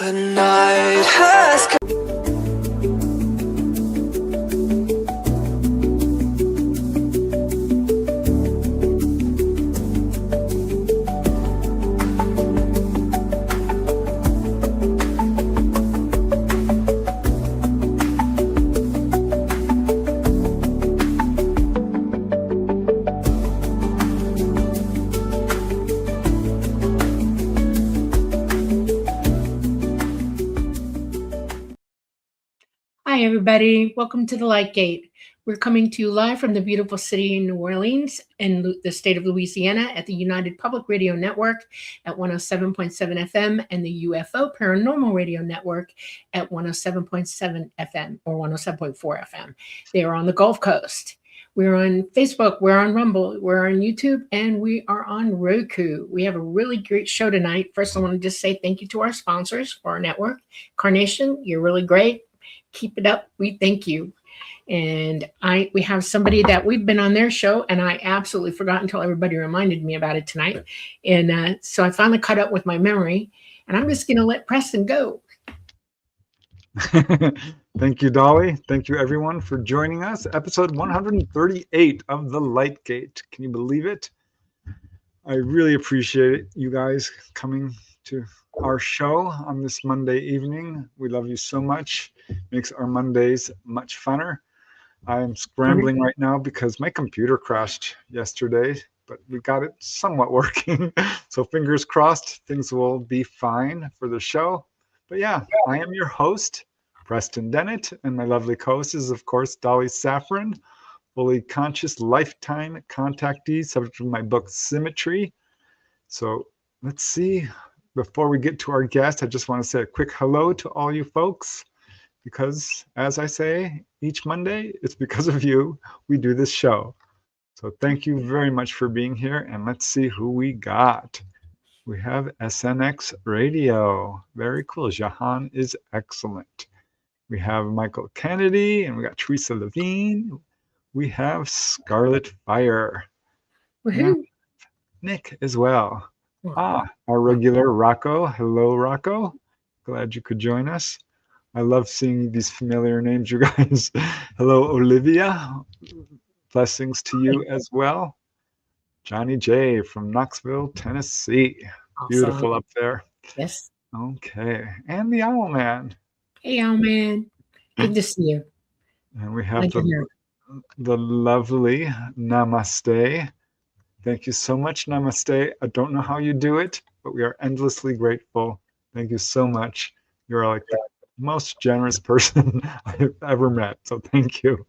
The night has come. Hi, everybody. Welcome to the Light Gate. We're coming to you live from the beautiful city of New Orleans in the state of Louisiana at the United Public Radio Network at 107.7 FM and the UFO Paranormal Radio Network at 107.7 FM or 107.4 FM. They are on the Gulf Coast. We're on Facebook, we're on Rumble, we're on YouTube, and we are on Roku. We have a really great show tonight. First, I want to just say thank you to our sponsors for our network. Carnation, you're really great. Keep it up. We thank you. And we have somebody that we've been on their show, and I absolutely forgot until everybody reminded me about it tonight. And so I finally caught up with my memory, and I'm just going to let Preston go. Thank you, Dolly. Thank you, everyone, for joining us. Episode 138 of The Light Gate. Can you believe it? I really appreciate you guys coming to our show on this Monday evening. We love you so much. Makes our Mondays much funner. I'm scrambling right now because my computer crashed yesterday, but we got it somewhat working. So fingers crossed, things will be fine for the show. But yeah, I am your host, Preston Dennett, and my lovely co-host is, of course, Dolly Saffron, fully conscious lifetime contactee, subject to my book, Symmetry. So let's see. Before we get to our guest, I just want to say a quick hello to all you folks, because as I say each Monday, it's because of you we do this show. So thank you very much for being here, and let's see who we got. We have SNX Radio. Very cool. Jehan is excellent. We have Michael Kennedy, and we got Teresa Levine. We have Scarlet Fire. And Nick as well. Our regular Rocco. Hello, Rocco. Glad you could join us. I love seeing these familiar names, you guys. Hello, Olivia. Blessings to you as well. Johnny J from Knoxville, Tennessee. Awesome. Beautiful up there. Yes. Okay. And the Owl Man. Hey, Owl Man. Good to see you. And we have the lovely Namaste. Thank you so much, Namaste. I don't know how you do it, but we are endlessly grateful. Thank you so much. You're like the most generous person I've ever met. So thank you.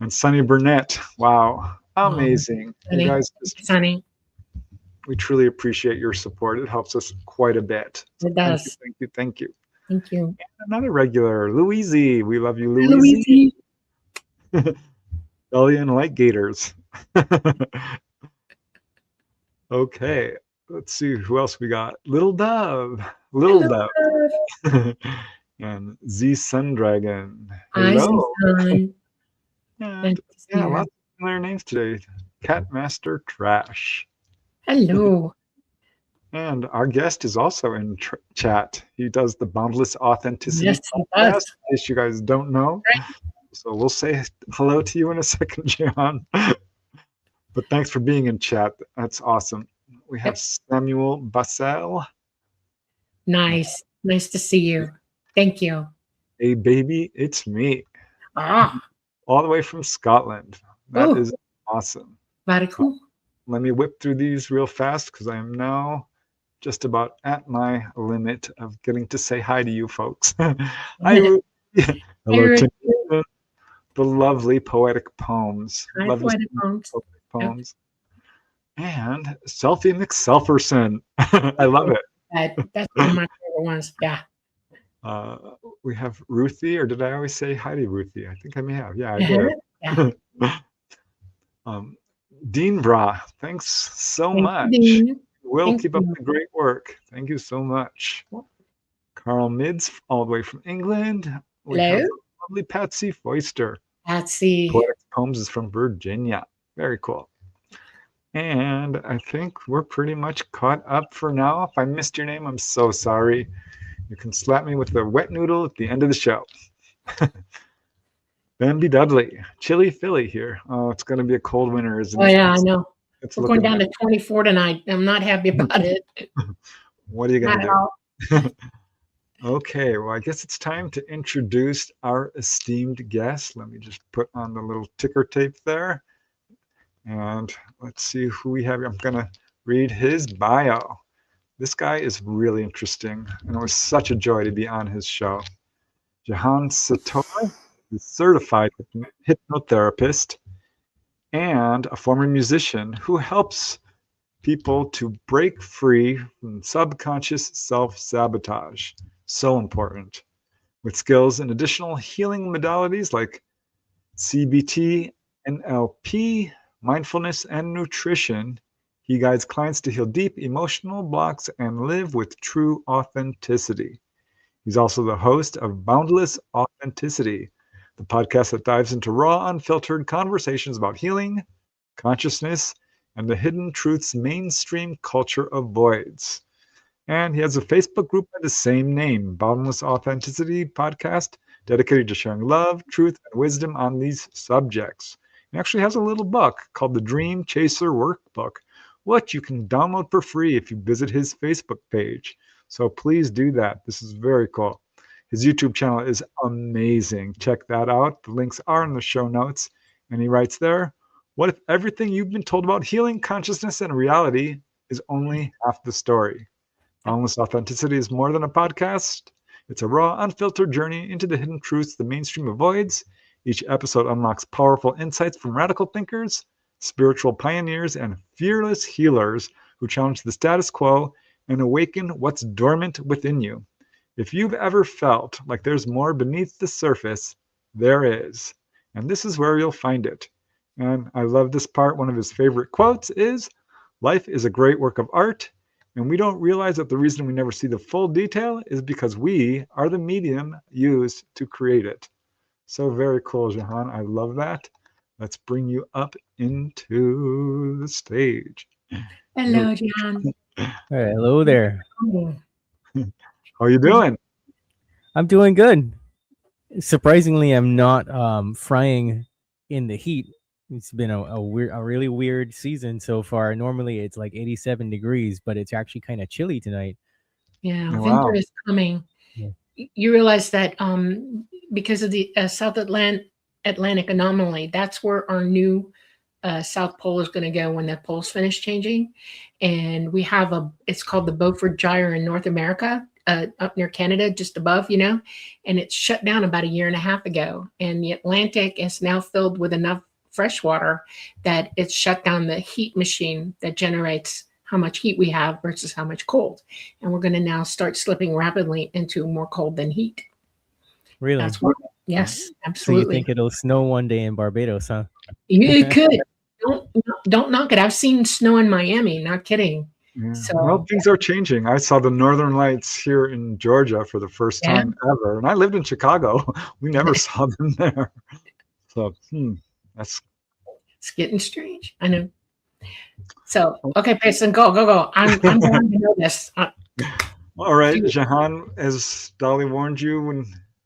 And Sunny Burnett. Wow. Amazing. You guys, Sunny. We truly appreciate your support. It helps us quite a bit. So it does. Thank you. Thank you. Thank you. And another regular, Louise. We love you, Louise. Bellion Light Gators. Okay. Let's see who else we got. Little Dove. And Z Sun Dragon. Hello. And, yeah, lots of familiar names today. Catmaster Trash. Hello. And our guest is also in chat. He does the Boundless Authenticity podcast, in case you guys don't know. Right. So we'll say hello to you in a second, Jehan. But thanks for being in chat. That's awesome. We have Samuel Bassel. Nice. Nice to see you. Thank you. Hey, baby, it's me. Ah. All the way from Scotland. That is awesome. Very cool. Let me whip through these real fast because I am now just about at my limit of getting to say hi to you folks. Hello to the lovely poetic poems. Poetic poems. And Selfie McSelferson. I love it. That's one of my favorite ones. Yeah. We have Ruthie, or did I always say hi to Ruthie? I think I may have. Yeah, I did. Dean Bra, thanks so much. We'll keep up the great work. Thank you so much. Carl Mids, all the way from England. We have lovely Patsy Foister. Patsy. Poetic Poems is from Virginia. Very cool. And I think we're pretty much caught up for now. If I missed your name, I'm so sorry. You can slap me with the wet noodle at the end of the show. Bambi Dudley, chilly Philly here. Oh, it's going to be a cold winter, isn't Oh it? yeah, I know. It's We're going looking down bad. to 24 tonight. I'm not happy about it. What are you going Not at to all. do? Okay, well, I guess it's time to introduce our esteemed guest. Let me just put on the little ticker tape there. And let's see who we have here. I'm going to read his bio. This guy is really interesting, and it was such a joy to be on his show. Jehan Settaur is certified hypnotherapist and a former musician who helps people to break free from subconscious self-sabotage. So important. With skills in additional healing modalities like CBT, NLP, mindfulness, and nutrition, he guides clients to heal deep emotional blocks and live with true authenticity. He's also the host of Boundless Authenticity, the podcast that dives into raw, unfiltered conversations about healing, consciousness, and the hidden truths mainstream culture avoids. And he has a Facebook group by the same name, Boundless Authenticity Podcast, dedicated to sharing love, truth, and wisdom on these subjects. He actually has a little book called the Dream Chaser Workbook, which you can download for free if you visit his Facebook page. So please do that. This is very cool. His YouTube channel is amazing. Check that out. The links are in the show notes. And he writes there, what if everything you've been told about healing, consciousness, and reality is only half the story? Boundless Authenticity is more than a podcast. It's a raw, unfiltered journey into the hidden truths the mainstream avoids. Each episode unlocks powerful insights from radical thinkers, spiritual pioneers, and fearless healers who challenge the status quo and awaken what's dormant within you. If you've ever felt like there's more beneath the surface, there is. And this is where you'll find it. And I love this part. One of his favorite quotes is, life is a great work of art, and we don't realize that the reason we never see the full detail is because we are the medium used to create it. So very cool, Jehan. I love that. Let's bring you up into the stage. Hello, Jehan. Hello there. How are you doing? I'm doing good. Surprisingly, I'm not frying in the heat. It's been a really weird season so far. Normally it's like 87 degrees, but it's actually kind of chilly tonight. Yeah, Wow. winter is coming. Yeah. You realize that because of the South Atlantic anomaly, that's where our new South Pole is going to go when the poles finish changing. And we have it's called the Beaufort Gyre in North America, up near Canada, just above, and it's shut down about a year and a half ago. And the Atlantic is now filled with enough fresh water that it's shut down the heat machine that generates how much heat we have versus how much cold. And we're going to now start slipping rapidly into more cold than heat. Really? That's what, yes, So you absolutely. think it'll snow one day in Barbados, huh? It could. Don't knock it. I've seen snow in Miami, not kidding. Yeah. So Well, things are changing. I saw the Northern Lights here in Georgia for the first Yeah. time ever. And I lived in Chicago. We never saw them there. So, that's it's getting strange. I know. So, okay, Preston, go. I'm going to know this. all right. Jehan, as Dolly warned you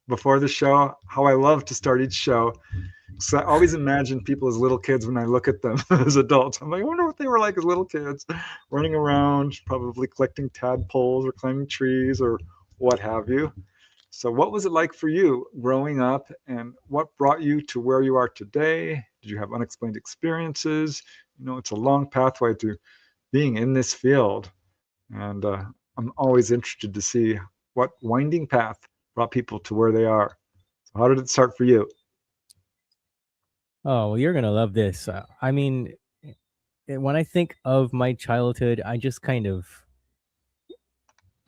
before the show, how I love to start each show. So I always imagine people as little kids when I look at them as adults. I'm like, I wonder what they were like as little kids, running around, probably collecting tadpoles or climbing trees or what have you. So what was it like for you growing up, and what brought you to where you are today? Did you have unexplained experiences? It's a long pathway to being in this field. And I'm always interested to see what winding path brought people to where they are. So how did it start for you? Oh, well, you're going to love this. I mean, when I think of my childhood, I just kind of,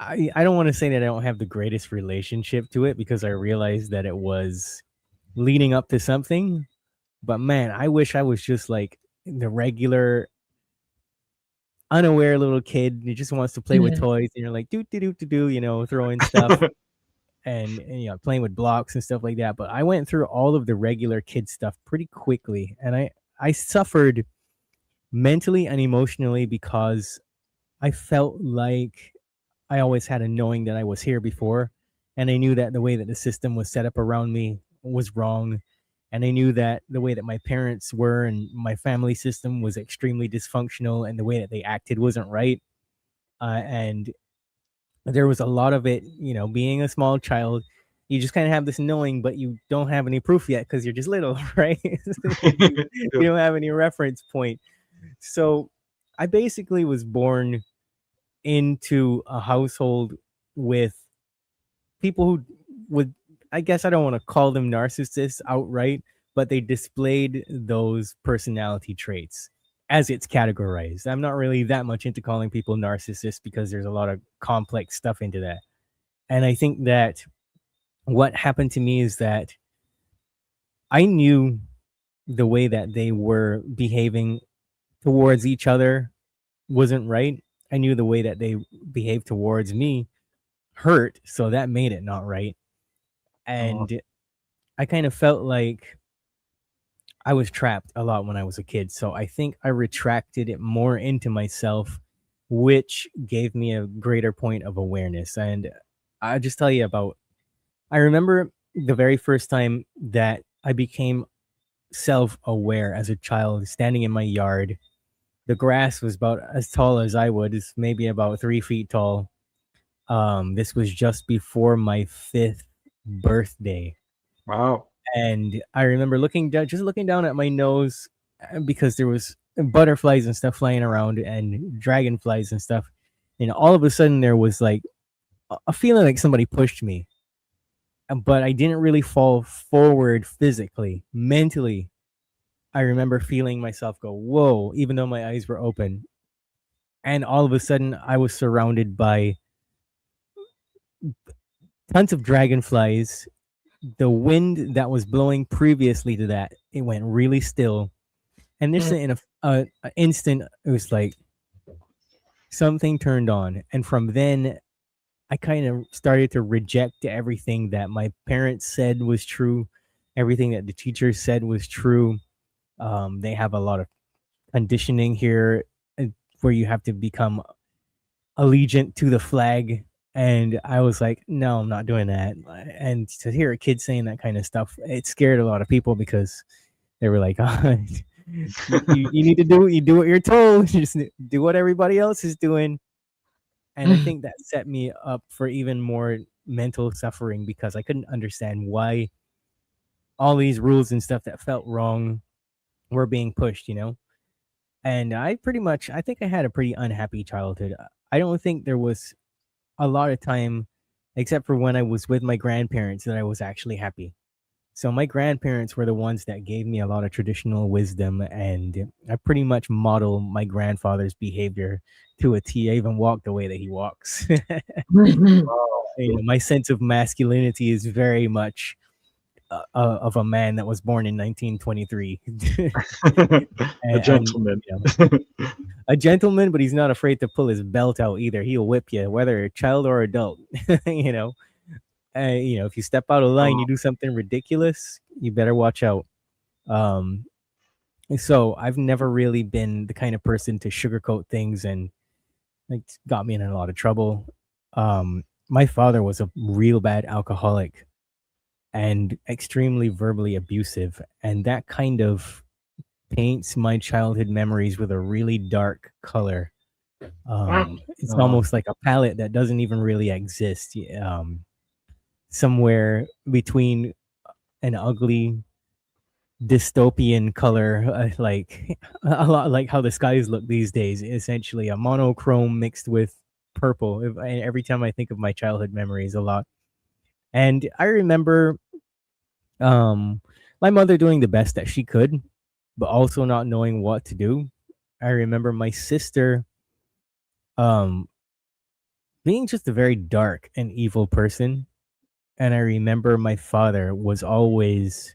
I don't want to say that I don't have the greatest relationship to it, because I realized that it was leading up to something. But man, I wish I was just like the regular, unaware little kid who just wants to play with toys, and you're like, do, throwing stuff and playing with blocks and stuff like that. But I went through all of the regular kid stuff pretty quickly, and I suffered mentally and emotionally because I felt like I always had a knowing that I was here before, and I knew that the way that the system was set up around me was wrong, and I knew that the way that my parents were and my family system was extremely dysfunctional, and the way that they acted wasn't right. And there was a lot of it, being a small child, you just kind of have this knowing, but you don't have any proof yet because you're just little, right? You don't have any reference point. So I basically was born into a household with people who would, I guess I don't want to call them narcissists outright, but they displayed those personality traits as it's categorized. I'm not really that much into calling people narcissists because there's a lot of complex stuff into that. And I think that what happened to me is that I knew the way that they were behaving towards each other wasn't right. I knew the way that they behaved towards me hurt, so that made it not right. And I kind of felt like I was trapped a lot when I was a kid. So I think I retracted it more into myself, which gave me a greater point of awareness. And I'll just tell you about, I remember the very first time that I became self-aware as a child, standing in my yard. The grass was about as tall as I would. It's maybe about 3 feet tall. This was just before my 5th birthday. Wow. And I remember looking down at my nose because there was butterflies and stuff flying around and dragonflies and stuff. And all of a sudden there was like a feeling like somebody pushed me. But I didn't really fall forward physically. Mentally, I remember feeling myself go, whoa, even though my eyes were open. And all of a sudden I was surrounded by tons of dragonflies. The wind that was blowing previously to that, it went really still. And this in an instant, it was like something turned on. And from then, I kind of started to reject everything that my parents said was true, everything that the teachers said was true. They have a lot of conditioning here where you have to become allegiant to the flag. And I was like, no, I'm not doing that. And to hear a kid saying that kind of stuff, it scared a lot of people because they were like, oh, you need to do what you're told. Just do what everybody else is doing. And I think that set me up for even more mental suffering because I couldn't understand why all these rules and stuff that felt wrong were being pushed, And I think I had a pretty unhappy childhood. I don't think there was a lot of time, except for when I was with my grandparents, that I was actually happy. So my grandparents were the ones that gave me a lot of traditional wisdom, and I pretty much model my grandfather's behavior to a T. I even walk the way that he walks. My sense of masculinity is very much of a man that was born in 1923. A gentleman. A gentleman, but he's not afraid to pull his belt out either. He'll whip you, whether a child or adult. If you step out of line, you do something ridiculous, you better watch out. So I've never really been the kind of person to sugarcoat things, and it's got me in a lot of trouble. My father was a real bad alcoholic and extremely verbally abusive, and that kind of paints my childhood memories with a really dark color. It's almost like a palette that doesn't even really exist. Somewhere between an ugly dystopian color, like a lot like how the skies look these days, essentially a monochrome mixed with purple. Every time I think of my childhood memories a lot. And I remember my mother doing the best that she could, but also not knowing what to do. I remember my sister being just a very dark and evil person. And I remember my father was always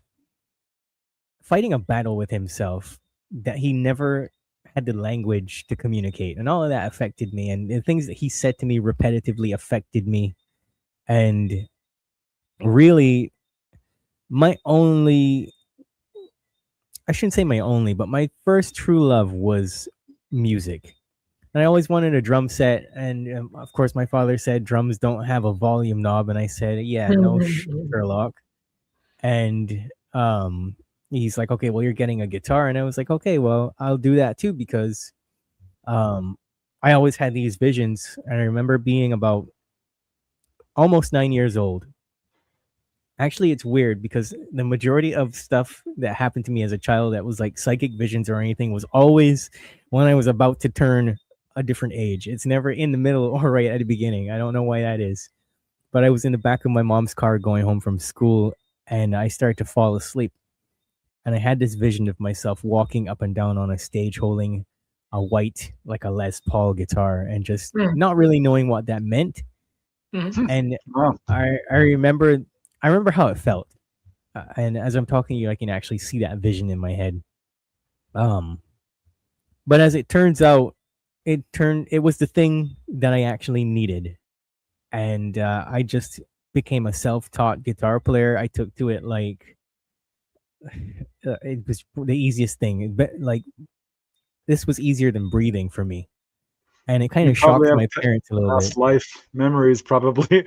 fighting a battle with himself that he never had the language to communicate. And all of that affected me. And the things that he said to me repetitively affected me. And really, I shouldn't say my only, but my first true love was music. And I always wanted a drum set, and of course, my father said drums don't have a volume knob, and I said, "Yeah, no shit, Sherlock." And he's like, "Okay, well, you're getting a guitar," and I was like, "Okay, well, I'll do that too," because I always had these visions, and I remember being about almost 9 years old. Actually, it's weird because the majority of stuff that happened to me as a child that was like psychic visions or anything was always when I was about to turn a different age. It's never in the middle or right at the beginning. I don't know why that is. But I was in the back of my mom's car going home from school, and I started to fall asleep. And I had this vision of myself walking up and down on a stage holding a white, like a Les Paul guitar, and just not really knowing what that meant. And Wow. I remember how it felt. And as I'm talking to you, I can actually see that vision in my head. But as it turns out, it was the thing that I actually needed. And I just became a self-taught guitar player. I took to it like it was the easiest thing. But like this was easier than breathing for me. And it kind You of probably shocked have my parents a little bit. past life memories probably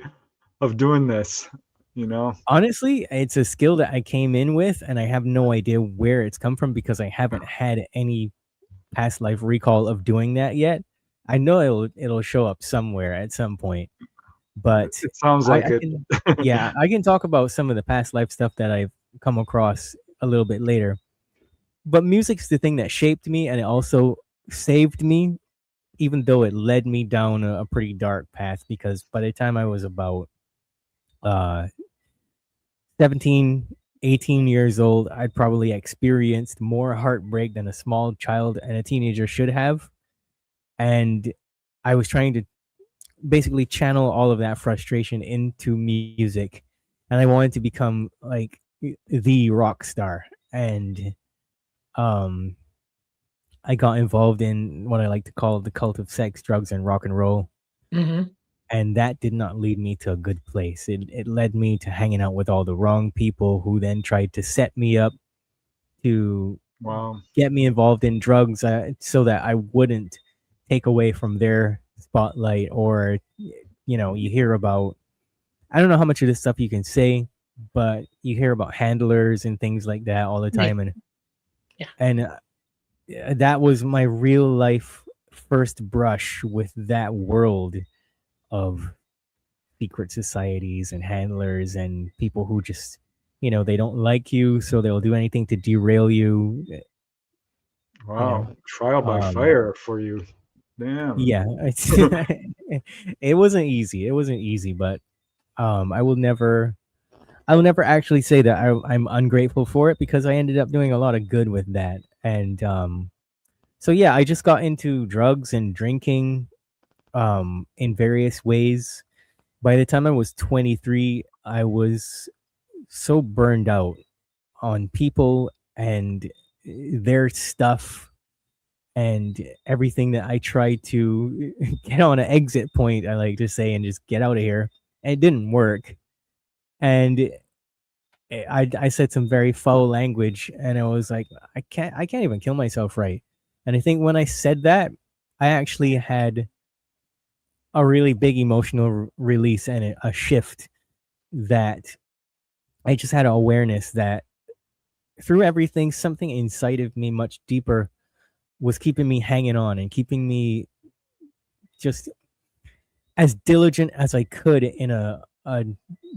of doing this, you know? Honestly, it's a skill that I came in with, and I have no idea where it's come from because I haven't had any past life recall of doing that yet. I know it'll show up somewhere at some point, but It sounds like I it. can, yeah, I can talk about some of the past life stuff that I've come across a little bit later. But music's the thing that shaped me, and it also saved me, even though it led me down a pretty dark path. Because by the time I was about 17, 18 years old, I'd probably experienced more heartbreak than a small child and a teenager should have. And I was trying to basically channel all of that frustration into music. And I wanted to become like the rock star. And I got involved in what I like to call the cult of sex, drugs, and rock and roll. And that did not lead me to a good place. It led me to hanging out with all the wrong people who then tried to set me up to Wow. get me involved in drugs so that I wouldn't take away from their spotlight. Or, you hear about, I don't know how much of this stuff you can say, but you hear about handlers and things like that all the time. And that was my real life first brush with that world of secret societies and handlers and people who just, they don't like you, so they'll do anything to derail you. Wow. Trial by fire for you. Damn. Yeah. It wasn't easy, but I will never actually say that I'm ungrateful for it, because I ended up doing a lot of good with that. And so yeah, I just got into drugs and drinking in various ways. By the time I was 23, I was so burned out on people and their stuff and everything that I tried to get on an exit point, I like to say, and just get out of here. And it didn't work. And I said some very foul language, and I was like, I can't even kill myself right. And I think when I said that, I actually had a really big emotional release and a shift, that I just had an awareness that through everything, something inside of me much deeper was keeping me hanging on and keeping me just as diligent as I could in a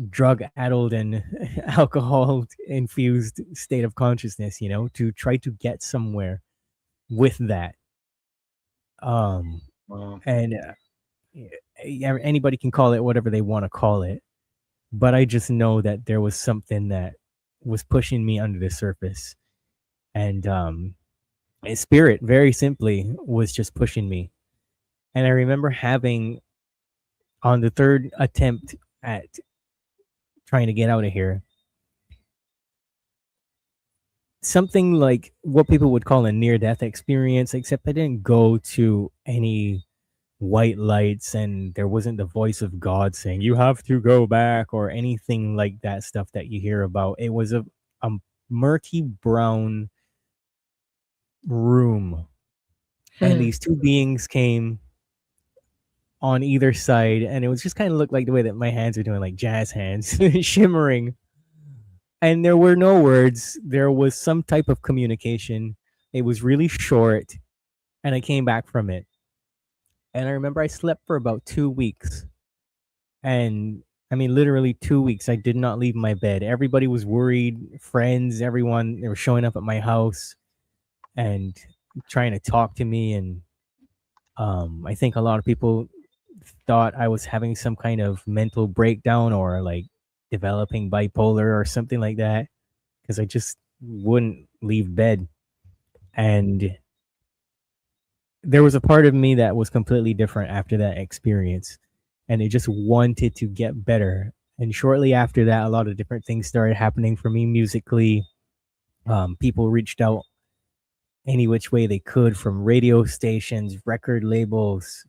drug addled and alcohol infused state of consciousness, to try to get somewhere with that. Wow. And anybody can call it whatever they want to call it, but I just know that there was something that was pushing me under the surface, and spirit, very simply, was just pushing me. And I remember having, on the third attempt at trying to get out of here, something like what people would call a near-death experience, except I didn't go to any white lights and there wasn't the voice of God saying you have to go back or anything like that stuff that you hear about. It was a murky brown room and these two beings came on either side, and it was just kind of looked like the way that my hands are doing, like jazz hands, shimmering. And there were no words. There was some type of communication. It was really short, and I came back from it. And I remember I slept for about 2 weeks. And I mean, literally 2 weeks, I did not leave my bed. Everybody was worried. Friends, everyone, they were showing up at my house and trying to talk to me. And I think a lot of people thought I was having some kind of mental breakdown or like developing bipolar or something like that, because I just wouldn't leave bed. And there was a part of me that was completely different after that experience, and it just wanted to get better. And shortly after that, a lot of different things started happening for me musically. People reached out any which way they could, from radio stations, record labels,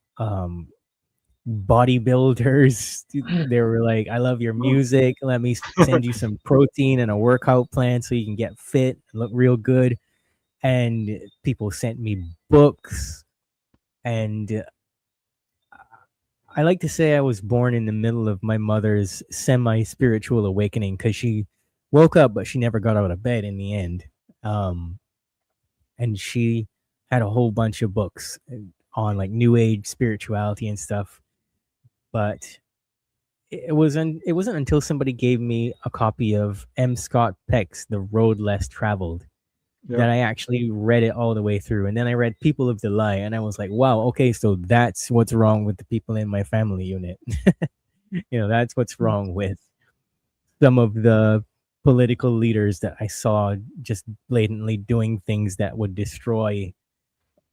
bodybuilders. They were like, I love your music, let me send you some protein and a workout plan so you can get fit and look real good. And people sent me books. And I like to say I was born in the middle of my mother's semi-spiritual awakening, because she woke up but she never got out of bed in the end. And she had a whole bunch of books on like new age spirituality and stuff. But it wasn't until somebody gave me a copy of M. Scott Peck's The Road Less Traveled that I actually read it all the way through. And then I read People of the Lie, and I was like, wow, okay, so that's what's wrong with the people in my family unit. That's what's wrong with some of the political leaders that I saw just blatantly doing things that would destroy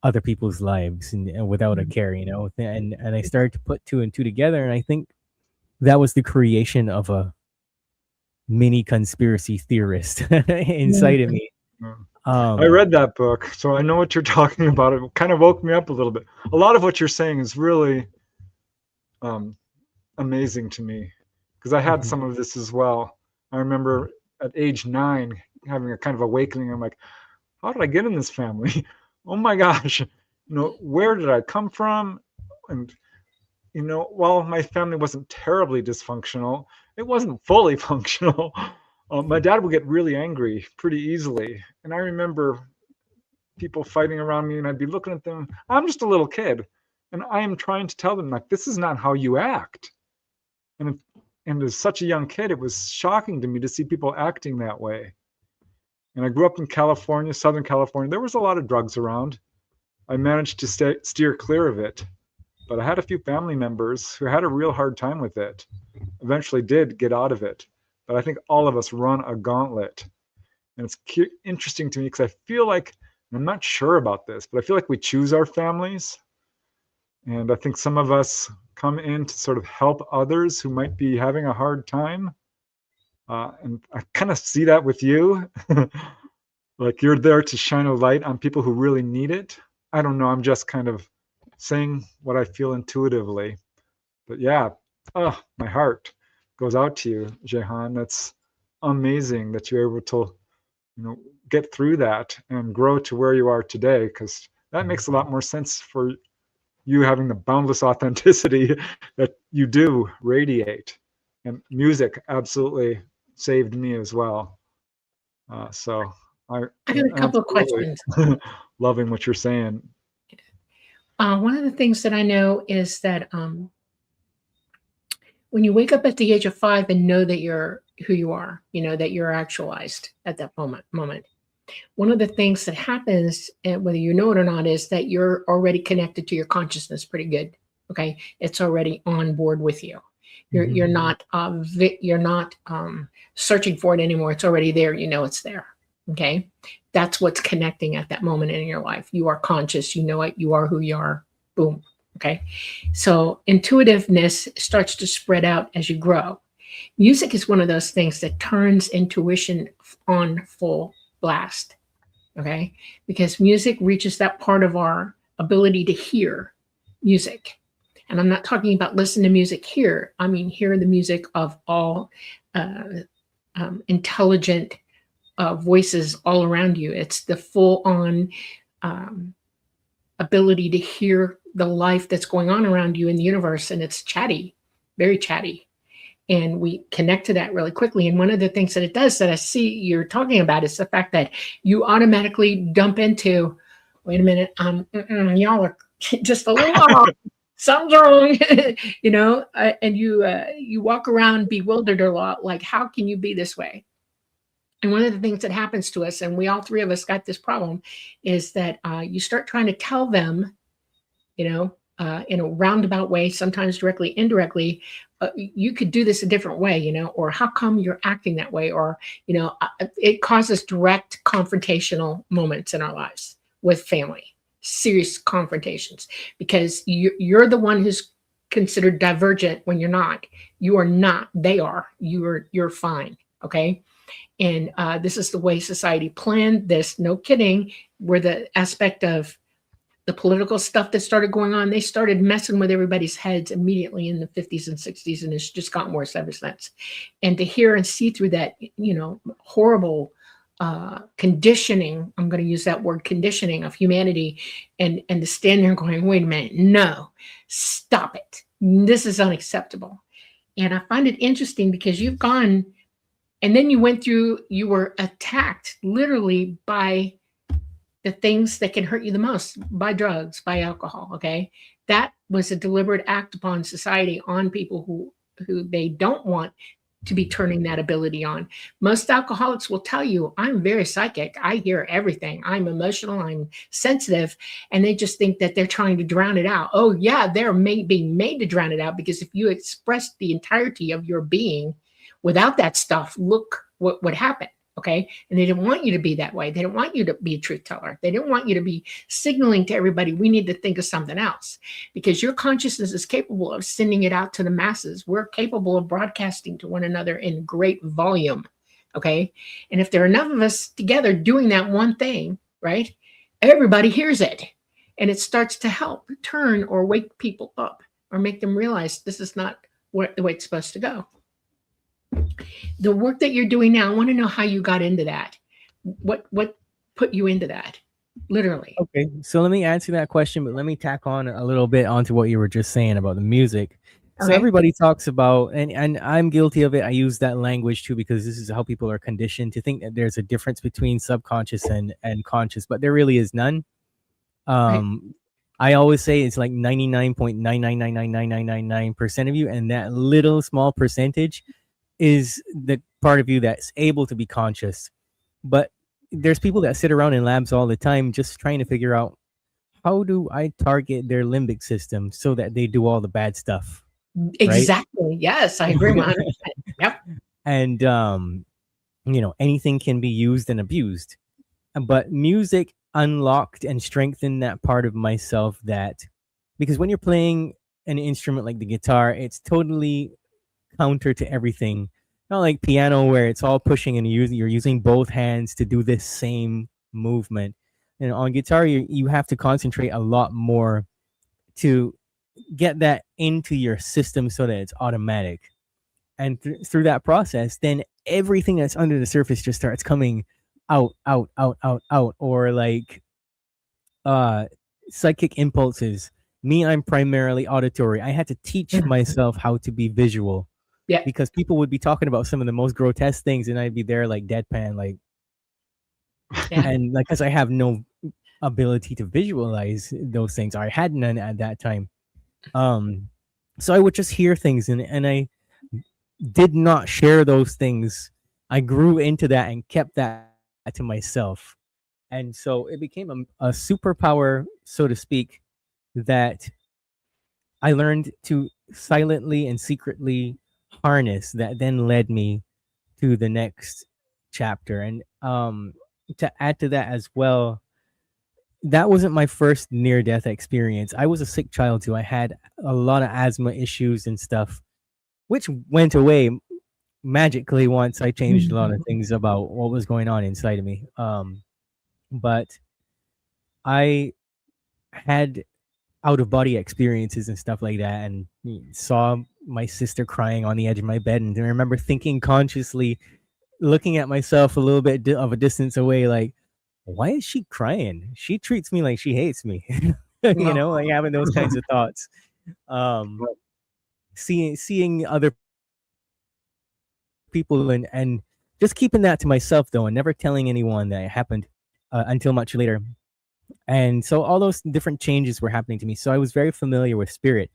other people's lives and without a care, and I started to put two and two together, and I think that was the creation of a mini conspiracy theorist inside of me. I read that book, so I know what you're talking about. It kind of woke me up a little bit. A lot of what you're saying is really amazing to me, because I had some of this as well. I remember at age 9 having a kind of awakening. I'm like, how did I get in this family? Oh my gosh, where did I come from? And while my family wasn't terribly dysfunctional, it wasn't fully functional. My dad would get really angry pretty easily. And I remember people fighting around me, and I'd be looking at them. I'm just a little kid, and I am trying to tell them, like, this is not how you act. And as such a young kid, it was shocking to me to see people acting that way. And I grew up in California, Southern California. There was a lot of drugs around. I managed to steer clear of it. But I had a few family members who had a real hard time with it, eventually did get out of it. But I think all of us run a gauntlet. And it's interesting to me, because I feel like, and I'm not sure about this, but I feel like we choose our families. And I think some of us come in to sort of help others who might be having a hard time. And I kind of see that with you. Like, you're there to shine a light on people who really need it. I don't know. I'm just kind of saying what I feel intuitively. But yeah, my heart goes out to you, Jehan. That's amazing that you're able to, get through that and grow to where you are today, because that makes a lot more sense for you having the boundless authenticity that you do radiate. And music absolutely saved me as well. So I got a couple of questions. Loving what you're saying. One of the things that I know is that when you wake up at the age of 5 and know that you're who you are, that you're actualized at that moment, one of the things that happens, whether you know it or not, is that you're already connected to your consciousness pretty good. Okay, it's already on board with you. You're not searching for it anymore. It's already there. It's there. Okay, that's what's connecting at that moment in your life. You are conscious. You know it. You are who you are. Boom. Okay, so intuitiveness starts to spread out as you grow. Music is one of those things that turns intuition on full blast. Okay, because music reaches that part of our ability to hear music. And I'm not talking about listen to music here. I mean, hear the music of all intelligent voices all around you. It's the full-on ability to hear the life that's going on around you in the universe, and it's chatty, very chatty. And we connect to that really quickly. And one of the things that it does that I see you're talking about is the fact that you automatically dump into, wait a minute, y'all are just a little off. Something's wrong, and you walk around bewildered a lot, like, how can you be this way? And one of the things that happens to us, and we all three of us got this problem, is that you start trying to tell them, in a roundabout way, sometimes directly, indirectly, you could do this a different way, or how come you're acting that way? Or, it causes direct confrontational moments in our lives with family, serious confrontations, because you're the one who's considered divergent when you're not. You are not, they are, you're fine. Okay. And this is the way society planned this. No kidding. Where the aspect of the political stuff that started going on, they started messing with everybody's heads immediately in the 50s and 60s, and it's just gotten worse ever since. And to hear and see through that, horrible conditioning, I'm going to use that word, conditioning of humanity, and to stand there going, wait a minute, no, stop it. This is unacceptable. And I find it interesting because you've gone, and then you were attacked literally by the things that can hurt you the most, by drugs, by alcohol. Okay. That was a deliberate act upon society, on people who they don't want to be turning that ability on. Most alcoholics will tell you, I'm very psychic. I hear everything. I'm emotional. I'm sensitive. And they just think that they're trying to drown it out. Oh yeah, they're being made to drown it out, because if you express the entirety of your being without that stuff, look what would happen. Okay. And they didn't want you to be that way. They didn't want you to be a truth teller. They didn't want you to be signaling to everybody, we need to think of something else, because your consciousness is capable of sending it out to the masses. We're capable of broadcasting to one another in great volume. Okay. And if there are enough of us together doing that one thing, right, everybody hears it, and it starts to help turn or wake people up or make them realize this is not the way it's supposed to go. The work that you're doing now, I want to know how you got into that. What put you into that, literally? Okay, so let me answer that question, but let me tack on a little bit onto what you were just saying about the music. So Okay. everybody talks about, and I'm guilty of it, I use that language too, because this is how people are conditioned to think that there's a difference between subconscious and conscious, but there really is none. Right. I always say it's like 99.9999999% of you, and that little small percentage is the part of you that's able to be conscious. But there's people that sit around in labs all the time just trying to figure out, how do I target their limbic system so that they do all the bad stuff? Exactly. Right? Yes, I agree 100%. Yep. And anything can be used and abused. But music unlocked and strengthened that part of myself, that because when you're playing an instrument like the guitar, it's totally counter to everything. Not like piano where it's all pushing and you're using both hands to do this same movement. And on guitar, you have to concentrate a lot more to get that into your system so that it's automatic. And through that process, then everything that's under the surface just starts coming out, or like psychic impulses. Me, I'm primarily auditory. I had to teach myself how to be visual. Yeah. Because people would be talking about some of the most grotesque things, and I'd be there like deadpan, like, and like, because I have no ability to visualize those things. I had none at that time. So I would just hear things, and I did not share those things. I grew into that and kept that to myself. And so it became a superpower, so to speak, that I learned to silently and secretly harness, that then led me to the next chapter. And to add to that as well, that wasn't my first near-death experience. I was a sick child too. I had a lot of asthma issues and stuff, which went away magically once I changed a lot of things about what was going on inside of me. But I had out-of-body experiences and stuff like that, and saw my sister crying on the edge of my bed, and I remember thinking consciously, looking at myself a little bit of a distance away, like, why is she crying? She treats me like she hates me. You know, like having those kinds of thoughts. Um, seeing other people and just keeping that to myself though, and never telling anyone that it happened until much later. And so all those different changes were happening to me. So I was very familiar with spirit.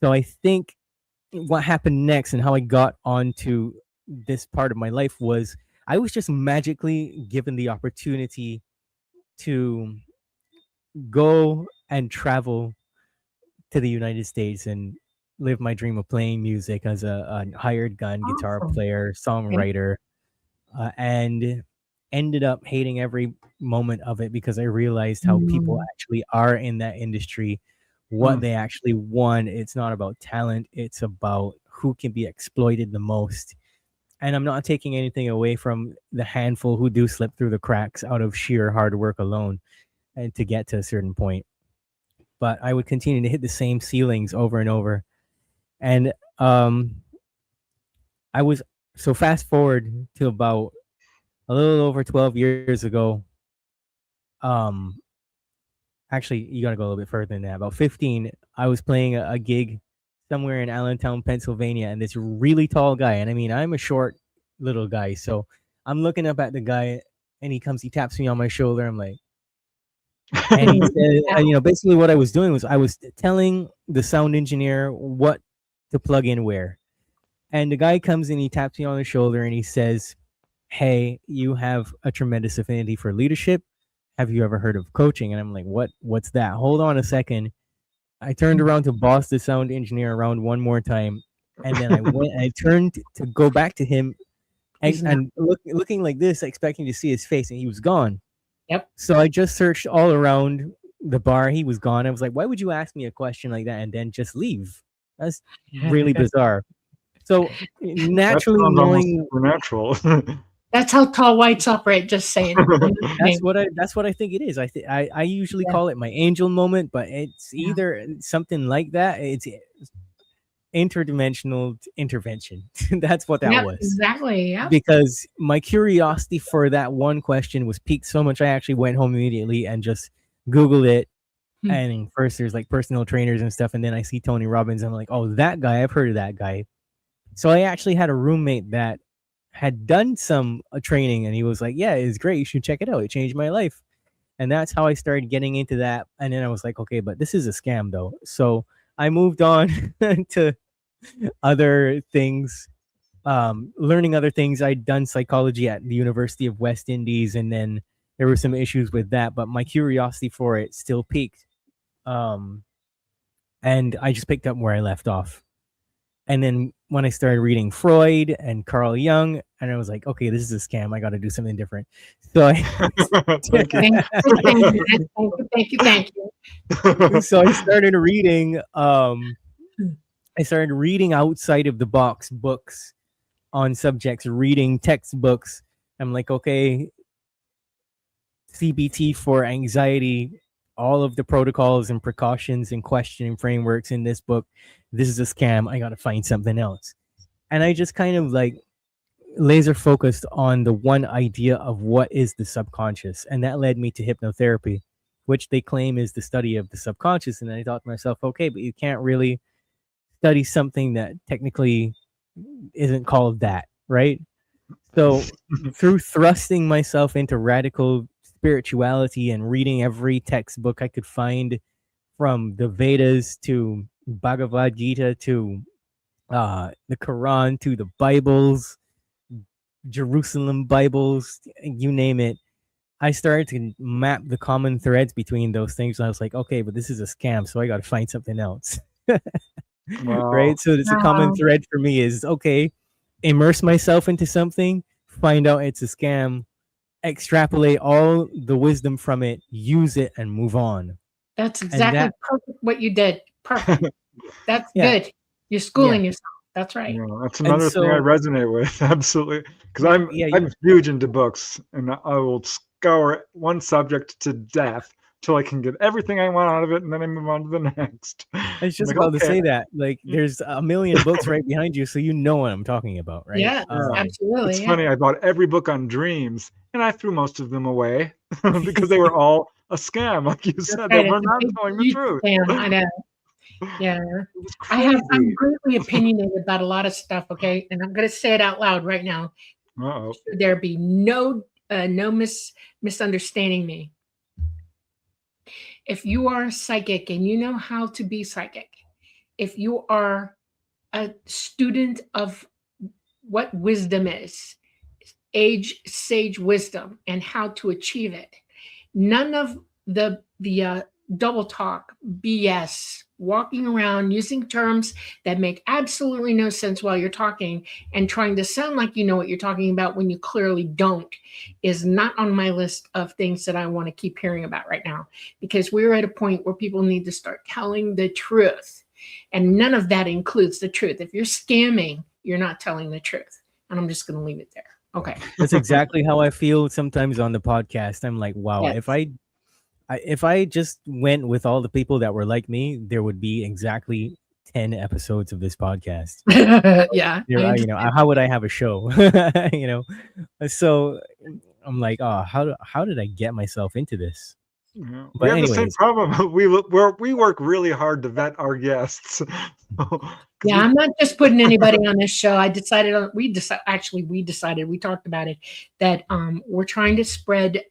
So I think what happened next and how I got onto this part of my life was I was just magically given the opportunity to go and travel to the United States and live my dream of playing music as a hired gun guitar Awesome. player, songwriter, and ended up hating every moment of it because I realized how people actually are in that industry, what they actually want. It's not about talent, it's about who can be exploited the most. And I'm not taking anything away from the handful who do slip through the cracks out of sheer hard work alone and to get to a certain point. But I would continue to hit the same ceilings over and over. And I was so fast forward to about a little over 12 years ago. Actually, you got to go a little bit further than that. About 15, I was playing a gig somewhere in Allentown, Pennsylvania, and this really tall guy, and I mean, I'm a short little guy, so I'm looking up at the guy, and he taps me on my shoulder. I'm like, and he said, and, you know, basically what I was doing was I was telling the sound engineer what to plug in where. And the guy comes in, he taps me on the shoulder, and he says, "Hey, you have a tremendous affinity for leadership. Have you ever heard of coaching?" And I'm like, what's that? Hold on a second. I turned around to boss the sound engineer around one more time, and then I turned to go back to him and looking like this, expecting to see his face, and he was gone. Yep. So I just searched all around the bar. He was gone. I was like, why would you ask me a question like that and then just leave? That's really bizarre. So naturally knowing supernatural. That's how tall whites operate. Just saying. That's what I think it is. I usually call it my angel moment, but it's either something like that. It's interdimensional intervention. That's what that was. Exactly. Yeah. Because my curiosity for that one question was piqued so much, I actually went home immediately and just Googled it. And first there's like personal trainers and stuff, and then I see Tony Robbins. And I'm like, oh, that guy, I've heard of that guy. So I actually had a roommate that had done some training, and he was like, yeah, it's great, you should check it out, it changed my life. And that's how I started getting into that. And then I was like, okay, but this is a scam though. So I moved on to other things, learning other things. I'd done psychology at the University of West Indies, and then there were some issues with that, but my curiosity for it still peaked. And I just picked up where I left off. And then when I started reading Freud and Carl Jung, and I was like, okay, this is a scam. I got to do something different. So Thank you. So I started reading. I started reading outside of the box books on subjects, reading textbooks. I'm like, okay, CBT for anxiety, all of the protocols and precautions and questioning frameworks in this book. This is a scam. I got to find something else. And I just kind of like laser focused on the one idea of what is the subconscious. And that led me to hypnotherapy, which they claim is the study of the subconscious. And I thought to myself, okay, but you can't really study something that technically isn't called that, right? So through thrusting myself into radical spirituality and reading every textbook I could find, from the Vedas to Bhagavad Gita to the Quran to the Bibles, Jerusalem Bibles, you name it, I started to map the common threads between those things. And I was like, okay, but this is a scam, so I got to find something else. Wow. Right? So there's a common thread for me is, okay, immerse myself into something, find out it's a scam, extrapolate all the wisdom from it, use it, and move on. That's exactly perfect what you did. Perfect. That's good. You're schooling yourself. That's right. Yeah, that's another thing I resonate with. Absolutely. Because I'm huge into books, and I will scour one subject to death till I can get everything I want out of it, and then I move on to the next. I was just about to say that. Like, there's a million books right behind you, so you know what I'm talking about, right? Yeah, absolutely. It's funny. I bought every book on dreams, and I threw most of them away because they were all a scam, like you said, Right, that we're it's a not big, telling the huge truth. scam. I know. Yeah. It was I'm crazy. greatly opinionated about a lot of stuff, okay? And I'm going to say it out loud right now. Uh-oh. Should there be no misunderstanding me. If you are psychic and you know how to be psychic, if you are a student of what wisdom is, sage wisdom, and how to achieve it, none of the double talk, BS, walking around using terms that make absolutely no sense while you're talking and trying to sound like you know what you're talking about when you clearly don't, is not on my list of things that I want to keep hearing about right now, because we're at a point where people need to start telling the truth. And none of that includes the truth. If you're scamming, you're not telling the truth. And I'm just going to leave it there. Okay. That's exactly how I feel sometimes on the podcast. I'm like, wow, Yes. if I just went with all the people that were like me, there would be exactly 10 episodes of this podcast. Yeah. How would I have a show? So I'm like, oh, how did I get myself into this? Yeah. But We have the same anyways, problem. We work really hard to vet our guests. Yeah, I'm not just putting anybody on this show. We talked about it, that we're trying to spread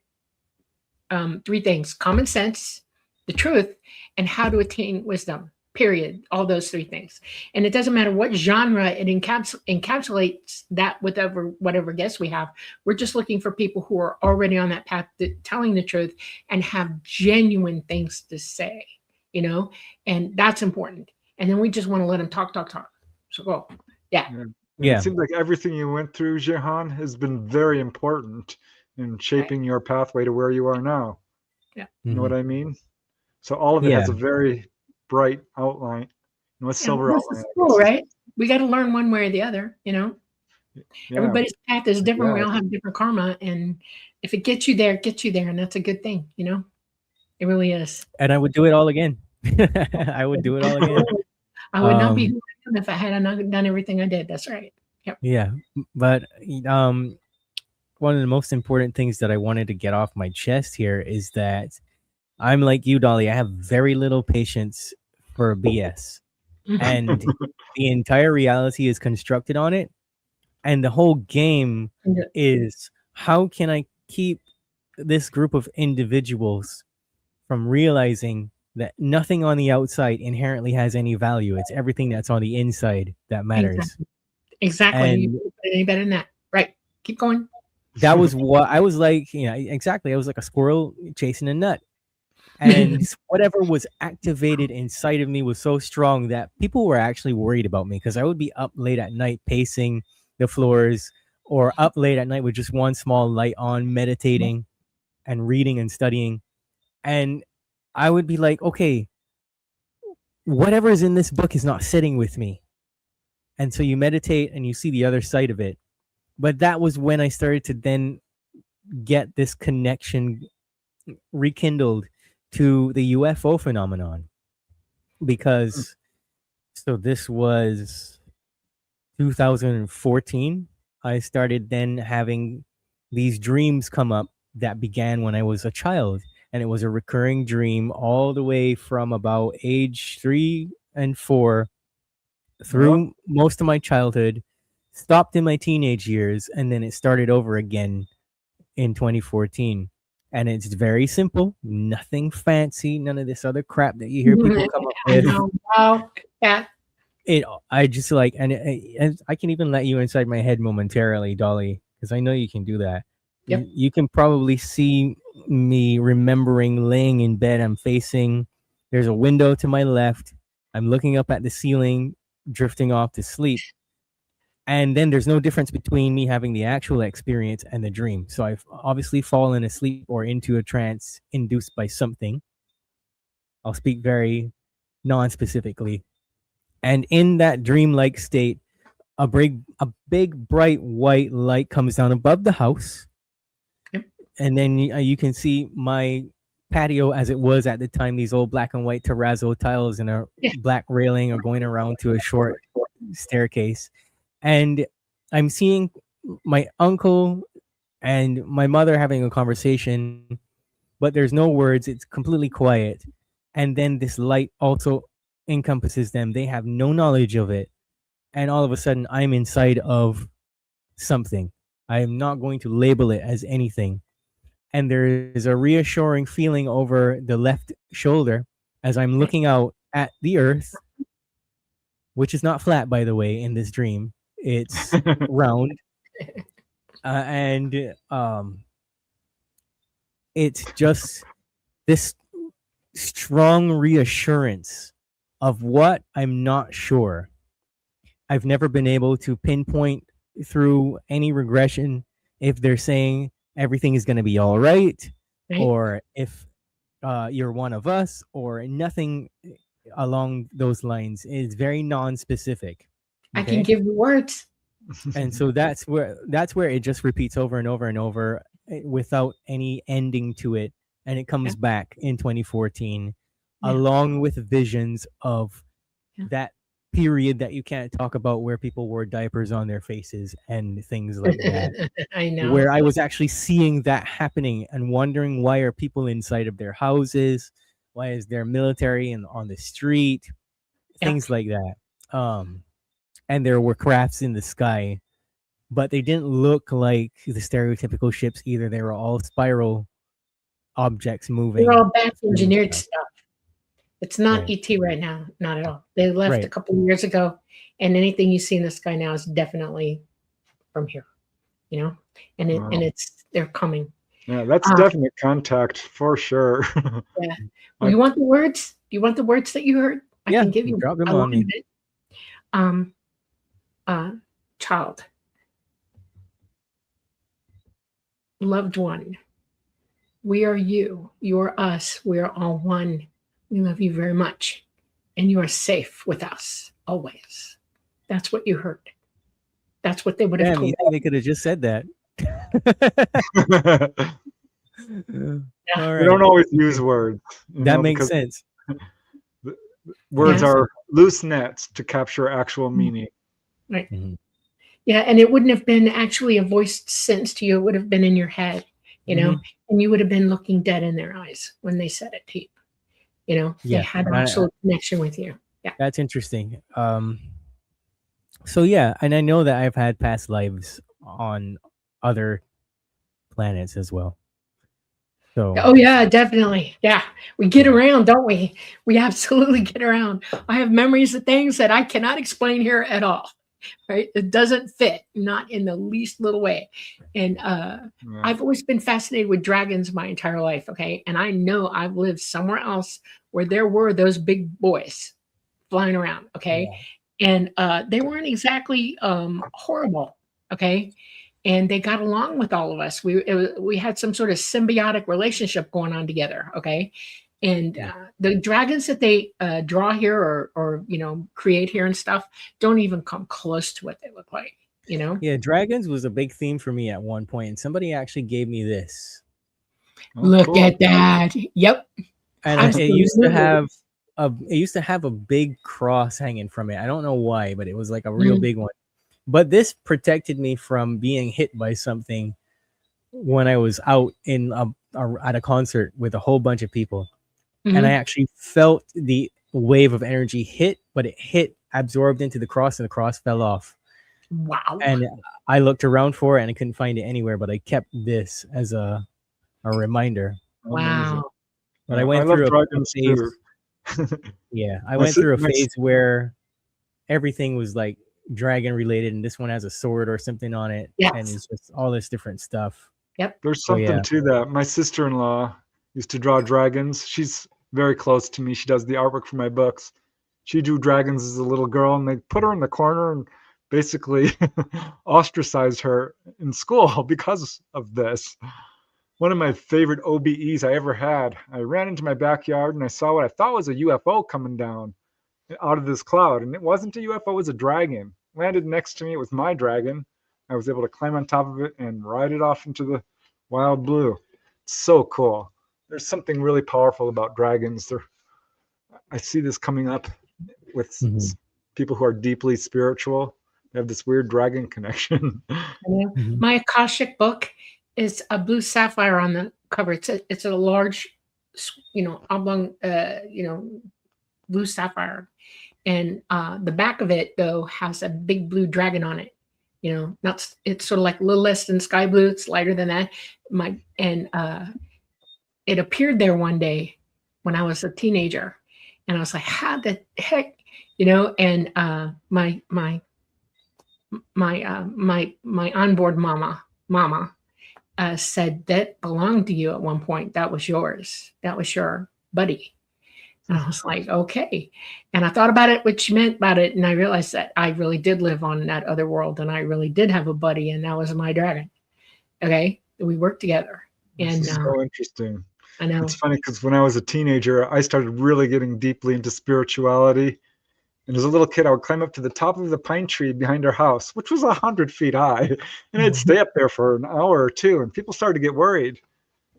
three things: common sense, the truth, and how to attain wisdom. Period. All those three things. And it doesn't matter what genre it encapsulates that whatever guests we have. We're just looking for people who are already on that path to telling the truth and have genuine things to say, and that's important. And then we just want to let them talk. So go. Yeah. It seems like everything you went through, Jehan, has been very important in shaping your pathway to where you are now. Yeah. You know what I mean? So all of it has a very bright outline, silver outline. This is cool, right? We got to learn one way or the other, Everybody's path is different. We all have different karma. And if it gets you there, it gets you there. And that's a good thing, It really is. And I would do it all again. I would do it all again. I would not be who I am if I had not done everything I did. That's right. Yep. Yeah. But one of the most important things that I wanted to get off my chest here is that I'm like you, Dolly. I have very little patience for BS. And the entire reality is constructed on it. And the whole game is, how can I keep this group of individuals from realizing that nothing on the outside inherently has any value? It's everything that's on the inside that matters. Exactly. And you couldn't put it any better than that. Right. Keep going. That was what I was like, exactly. I was like a squirrel chasing a nut. And whatever was activated inside of me was so strong that people were actually worried about me, because I would be up late at night pacing the floors, or up late at night with just one small light on, meditating and reading and studying. And I would be like, okay, whatever is in this book is not sitting with me. And so you meditate and you see the other side of it. But that was when I started to then get this connection rekindled to the UFO phenomenon, because so this was 2014. I started then having these dreams come up that began when I was a child, and it was a recurring dream all the way from about age 3 and 4 through most of my childhood, stopped in my teenage years, and then it started over again in 2014. And it's very simple, nothing fancy, none of this other crap that you hear people come up with. Wow. Yeah. I just like, and I can even let you inside my head momentarily, Dolly, because I know you can do that. Yep. You can probably see me remembering laying in bed. There's a window to my left. I'm looking up at the ceiling, drifting off to sleep. And then there's no difference between me having the actual experience and the dream. So I've obviously fallen asleep or into a trance induced by something. I'll speak very non-specifically. And in that dreamlike state, a big bright white light comes down above the house. Yep. And then you can see my patio as it was at the time, these old black and white terrazzo tiles and a black railing are going around to a short staircase. And I'm seeing my uncle and my mother having a conversation but there's no words. It's completely quiet. And then this light also encompasses them. They have no knowledge of it. And all of a sudden, I'm inside of something. I am not going to label it as anything. And there is a reassuring feeling over the left shoulder as I'm looking out at the earth, which is not flat, by the way, in this dream. It's round. And it's just this strong reassurance of what I'm not sure. I've never been able to pinpoint through any regression if they're saying everything is going to be all right, or if you're one of us, or nothing along those lines. It's very non-specific. I can give you words. And so that's where it just repeats over and over and over without any ending to it. And it comes back in 2014 along with visions of that period that you can't talk about where people wore diapers on their faces and things like that. I know. Where I was actually seeing that happening and wondering, why are people inside of their houses? Why is there military on the street? Things like that. And there were crafts in the sky, but they didn't look like the stereotypical ships either. They were all spiral objects moving. They're all back engineered stuff. It's not ET right now, not at all. They left a couple of years ago, and anything you see in the sky now is definitely from here, you know. And they're coming. Yeah, that's definite contact for sure. Yeah. Well, you want the words? Do you want the words that you heard? I can give you. Drop them on me. Child, loved one, we are you. You are us. We are all one. We love you very much, and you are safe with us always. That's what you heard. That's what they would have told you. They could have just said that. All right. We don't always use words. That makes sense. Words are loose nets to capture actual meaning. Right. Mm-hmm. Yeah, and it wouldn't have been actually a voiced sentence to you. It would have been in your head, you know, and you would have been looking dead in their eyes when they said it to you. You know, they had an actual connection with you. Yeah. That's interesting. So yeah, and I know that I've had past lives on other planets as well. So oh yeah, definitely. Yeah. We get around, don't we? We absolutely get around. I have memories of things that I cannot explain here at all. Right? It doesn't fit, not in the least little way. And I've always been fascinated with dragons my entire life. Okay. And I know I've lived somewhere else where there were those big boys flying around. Okay. Yeah. And they weren't exactly horrible. Okay. And they got along with all of us. We had some sort of symbiotic relationship going on together. Okay. And the dragons that they draw here or you know, create here and stuff don't even come close to what they look like, you know? Yeah, dragons was a big theme for me at one point, and somebody actually gave me this. Look at that. Yep. And it used to have a big cross hanging from it. I don't know why, but it was like a real big one. But this protected me from being hit by something when I was out at a concert with a whole bunch of people. And I actually felt the wave of energy hit, but it hit, absorbed into the cross, and the cross fell off. Wow. And I looked around for it and I couldn't find it anywhere, but I kept this as a reminder. Wow. But I went through a phase. I went through a phase where everything was like dragon related, and this one has a sword or something on it. Yes. And it's just all this different stuff. Yep. There's something to that. My sister-in-law used to draw dragons. She's very close to me. She does the artwork for my books. She drew dragons as a little girl, and they put her in the corner and basically ostracized her in school because of this. One of my favorite OBEs I ever had. I ran into my backyard and I saw what I thought was a UFO coming down out of this cloud. And it wasn't a UFO, it was a dragon. Landed next to me. It was my dragon. I was able to climb on top of it and ride it off into the wild blue. It's so cool. There's something really powerful about dragons. I see this coming up with people who are deeply spiritual. They have this weird dragon connection. My Akashic book is a blue sapphire on the cover. It's a large, oblong, blue sapphire, and the back of it though has a big blue dragon on it. Not it's sort of like a little less than sky blue. It's lighter than that. It appeared there one day when I was a teenager, and I was like, "How the heck?" And my onboard mama said that belonged to you at one point. That was yours. That was your buddy. And I was like, okay. And I thought about it, what she meant about it, and I realized that I really did live on that other world, and I really did have a buddy, and that was my dragon. Okay, we worked together. And so interesting. I know. It's funny because when I was a teenager, I started really getting deeply into spirituality. And as a little kid, I would climb up to the top of the pine tree behind our house, which was 100 feet high. And I'd stay up there for an hour or two, and people started to get worried.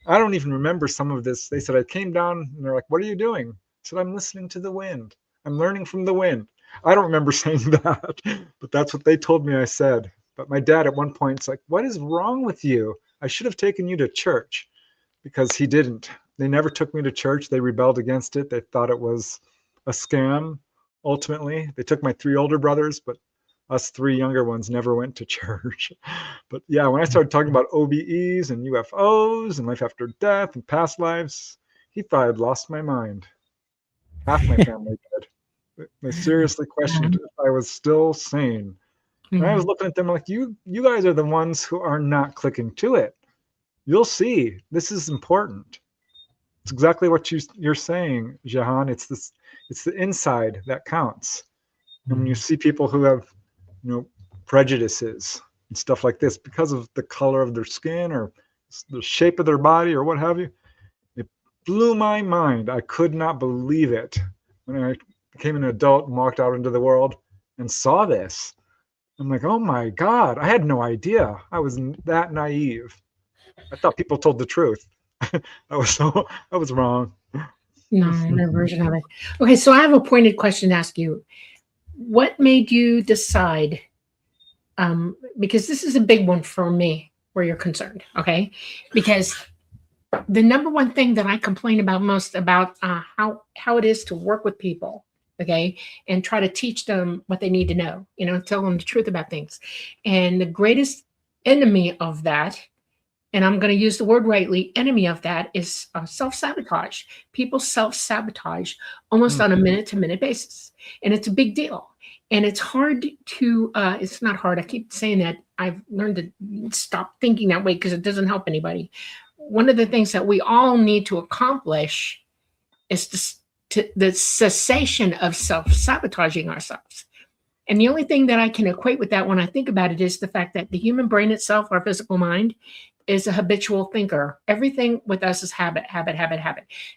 I don't even remember some of this. They said, I came down, and they're like, what are you doing? I said, I'm listening to the wind. I'm learning from the wind. I don't remember saying that, but that's what they told me I said. But my dad at one point is like, what is wrong with you? I should have taken you to church, because he didn't. They never took me to church. They rebelled against it. They thought it was a scam. Ultimately, they took my 3 older brothers, but us 3 younger ones never went to church. But yeah, when I started talking about OBEs and UFOs and life after death and past lives, he thought I'd lost my mind. Half my family did. They seriously questioned if I was still sane. And I was looking at them like, you guys are the ones who are not clicking to it. You'll see. This is important. It's exactly what you're saying, Jehan. It's the inside that counts. And when you see people who have, prejudices and stuff like this because of the color of their skin or the shape of their body or what have you, it blew my mind. I could not believe it when I became an adult and walked out into the world and saw this. I'm like, oh my God, I had no idea. I was that naive. I thought people told the truth. I was wrong. No, no version of it. Okay, so I have a pointed question to ask you. What made you decide? Because this is a big one for me, where you're concerned. Okay, because the number one thing that I complain about most about how it is to work with people, okay, and try to teach them what they need to know. Tell them the truth about things, and the greatest enemy of that. And I'm going to use the word rightly, enemy of that is self-sabotage. People self-sabotage almost on a minute-to-minute basis. And it's a big deal. And it's hard to, it's not hard. I keep saying that. I've learned to stop thinking that way because it doesn't help anybody. One of the things that we all need to accomplish is the cessation of self-sabotaging ourselves. And the only thing that I can equate with that when I think about it is the fact that the human brain itself, our physical mind, is a habitual thinker. Everything with us is habit.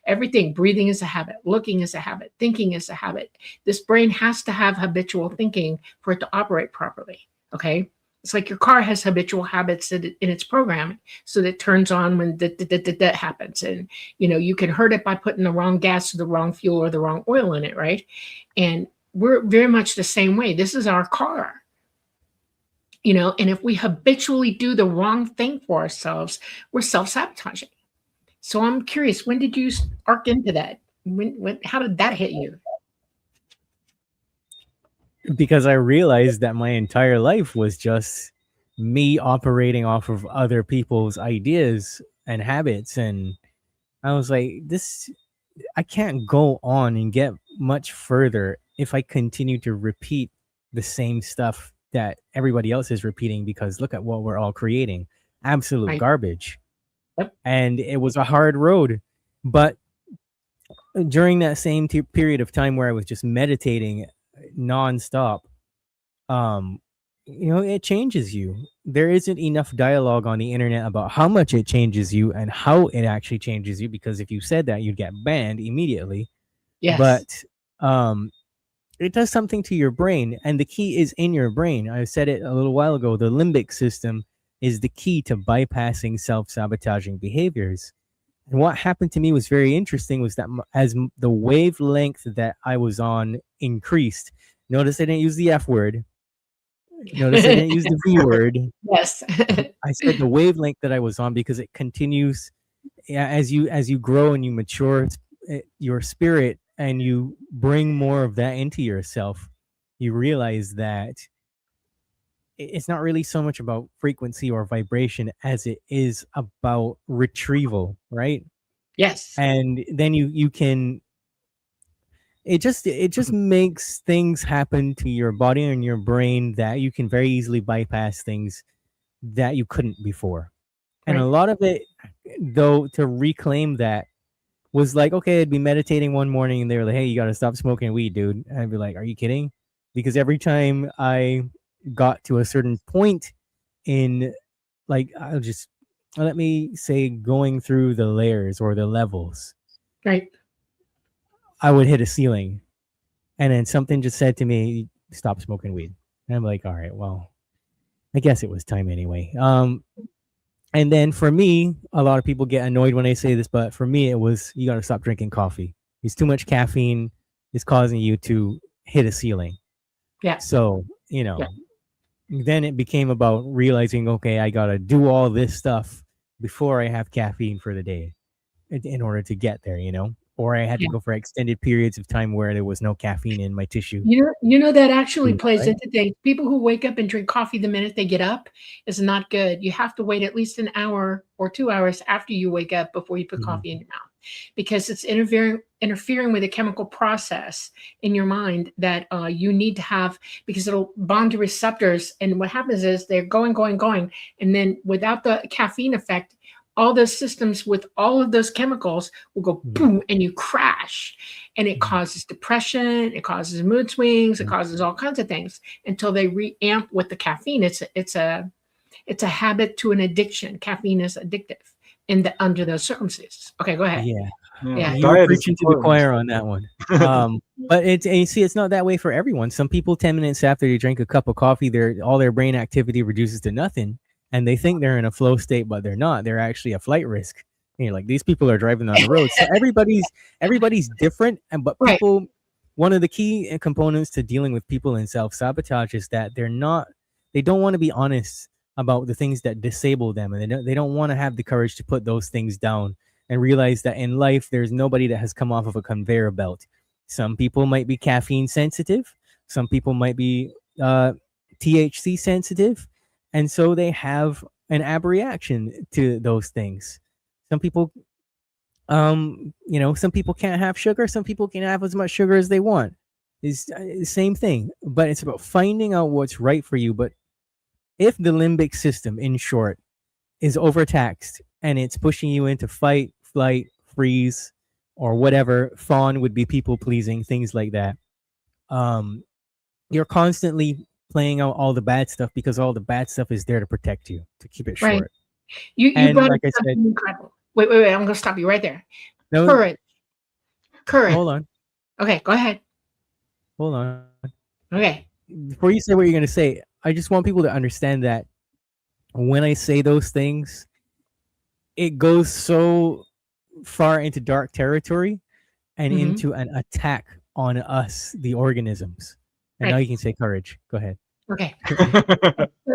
Everything, breathing is a habit, looking is a habit, thinking is a habit. This brain has to have habitual thinking for it to operate properly, okay? It's like your car has habitual habits in its programming, so that it turns on when that happens. And, you can hurt it by putting the wrong gas or the wrong fuel or the wrong oil in it, right? And we're very much the same way. This is our car. And if we habitually do the wrong thing for ourselves, we're self-sabotaging. So I'm curious, when did you arc into that? How did that hit you? Because I realized that my entire life was just me operating off of other people's ideas and habits. And I was like, I can't go on and get much further if I continue to repeat the same stuff that everybody else is repeating, because look at what we're all creating. Absolute garbage. Yep. And it was a hard road. But during that same period of time where I was just meditating nonstop, it changes you. There isn't enough dialogue on the internet about how much it changes you and how it actually changes you, because if you said that, you'd get banned immediately. Yes. But it does something to your brain, and the key is in your brain. I said it a little while ago. The limbic system is the key to bypassing self-sabotaging behaviors. And what happened to me was very interesting, was that as the wavelength that I was on increased, notice I didn't use the F word. Notice I didn't use the V word. Yes. I said the wavelength that I was on, because it continues yeah, as you grow and you mature your spirit and you bring more of that into yourself, you realize that it's not really so much about frequency or vibration as it is about retrieval, right? Yes. And then you can, it just makes things happen to your body and your brain that you can very easily bypass things that you couldn't before. And a Right. lot of it, though, to reclaim that was like, okay, I'd be meditating one morning and they were like, hey, you got to stop smoking weed, dude. And I'd be like, are you kidding? Because every time I got to a certain point in, like, let me say, going through the layers or the levels, Right. I would hit a ceiling. And then something just said to me, stop smoking weed. And I'm like, all right, well, I guess it was time anyway. And then for me, a lot of people get annoyed when I say this, but for me, it was, you got to stop drinking coffee. It's too much caffeine. It's causing you to hit a ceiling. Yeah. So, then it became about realizing, okay, I got to do all this stuff before I have caffeine for the day in order to get there, or I had to go for extended periods of time where there was no caffeine in my tissue. You know that actually plays Right? into things. People who wake up and drink coffee the minute they get up is not good. You have to wait at least an hour or 2 hours after you wake up before you put coffee in your mouth, because it's interfering with a chemical process in your mind that you need to have, because it'll bond to receptors. And what happens is they're going, and then without the caffeine effect, all those systems with all of those chemicals will go boom, and you crash, and it causes depression, it causes mood swings, it causes all kinds of things until they reamp with the caffeine. It's a habit to an addiction. Caffeine is addictive under those circumstances. Okay, go ahead. Yeah. You're preaching to the choir on that one. But you see, it's not that way for everyone. Some people, 10 minutes after they drink a cup of coffee, all their brain activity reduces to nothing. And they think they're in a flow state, but they're not. They're actually a flight risk. And you're like, these people are driving on the road. So everybody's different. But people, one of the key components to dealing with people in self-sabotage is that they don't want to be honest about the things that disable them. And they don't want to have the courage to put those things down and realize that in life, there's nobody that has come off of a conveyor belt. Some people might be caffeine sensitive. Some people might be THC sensitive. And so they have an abreaction to those things. Some people, some people can't have sugar. Some people can have as much sugar as they want. It's the same thing, but it's about finding out what's right for you. But if the limbic system, in short, is overtaxed and it's pushing you into fight, flight, freeze, or whatever, fawn would be people pleasing, things like that. You're constantly playing out all the bad stuff because all the bad stuff is there to protect you, to keep it short. You brought like I said, incredible. Wait, I'm going to stop you right there. No, courage. Hold on. Okay, go ahead. Hold on. Okay. Before you say what you're going to say, I just want people to understand that when I say those things, it goes so far into dark territory and into an attack on us, the organisms. And now you can say courage. Go ahead. Okay.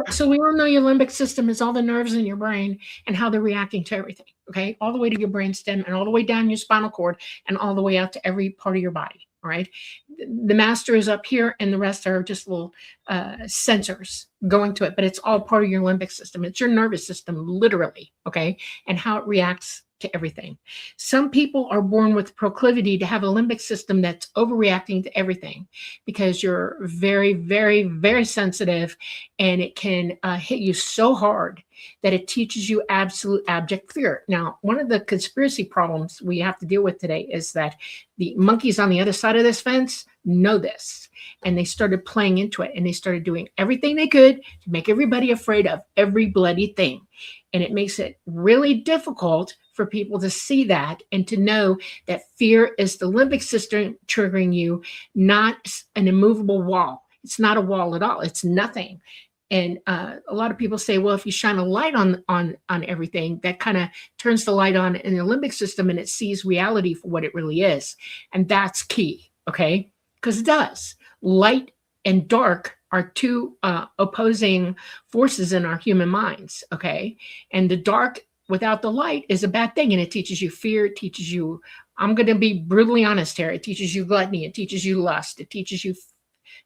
So we all know your limbic system is all the nerves in your brain and how they're reacting to everything. Okay. All the way to your brainstem and all the way down your spinal cord and all the way out to every part of your body. All right. The master is up here and the rest are just little sensors going to it, but it's all part of your limbic system. It's your nervous system, literally. Okay. And how it reacts to everything. Some people are born with proclivity to have a limbic system that's overreacting to everything because you're very, very, very sensitive, and it can hit you so hard that it teaches you absolute abject fear. Now, one of the conspiracy problems we have to deal with today is that the monkeys on the other side of this fence know this, and they started playing into it, and they started doing everything they could to make everybody afraid of every bloody thing. And it makes it really difficult for people to see that and to know that fear is the limbic system triggering you, not an immovable wall. It's not a wall at all. It's nothing. And a lot of people say, well, if you shine a light on everything, that kind of turns the light on in the limbic system and it sees reality for what it really is. And that's key, okay? Because it does. Light and dark are two opposing forces in our human minds, okay? And the dark without the light is a bad thing. And it teaches you fear. It teaches you, I'm going to be brutally honest here. It teaches you gluttony. It teaches you lust. It teaches you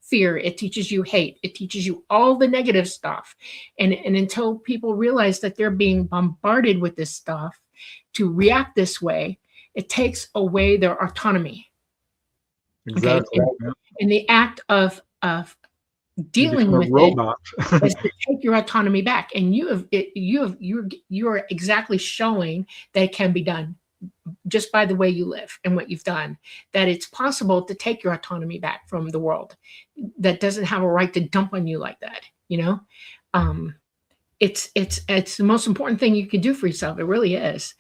fear. It teaches you hate. It teaches you all the negative stuff. And until people realize that they're being bombarded with this stuff to react this way, it takes away their autonomy. Exactly. Okay? And the act of dealing with it is to take your autonomy back. And you're exactly showing that it can be done just by the way you live and what you've done, that it's possible to take your autonomy back from the world that doesn't have a right to dump on you like that. It's the most important thing you can do for yourself. It really is.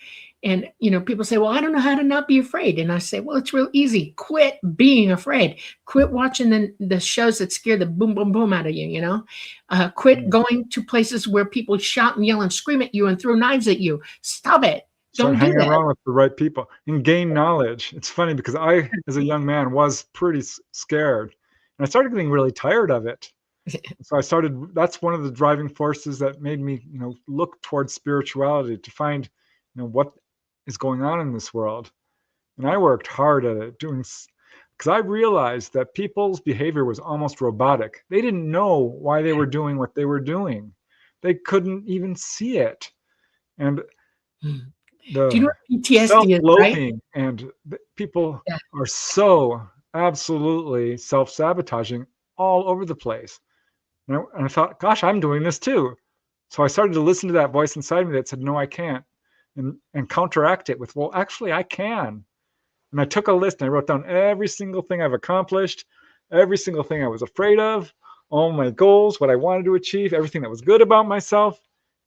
And, people say, well, I don't know how to not be afraid. And I say, well, it's real easy. Quit being afraid. Quit watching the shows that scare the boom, boom, boom out of you, Quit going to places where people shout and yell and scream at you and throw knives at you. Stop it. Don't hang around with the right people and gain knowledge. It's funny because I, as a young man, was pretty scared. And I started getting really tired of it. So that's one of the driving forces that made me, look towards spirituality to find, what is going on in this world. And I worked hard at it because I realized that people's behavior was almost robotic. They didn't know why they were doing what they were doing. They couldn't even see it. And the do you know what PTSD self-loathing, is, right? and people are so absolutely self-sabotaging all over the place. And I thought, gosh, I'm doing this too. So I started to listen to that voice inside me that said, no, I can't. And counteract it with, well, actually, I can. And I took a list and I wrote down every single thing I've accomplished, every single thing I was afraid of, all my goals, what I wanted to achieve, everything that was good about myself.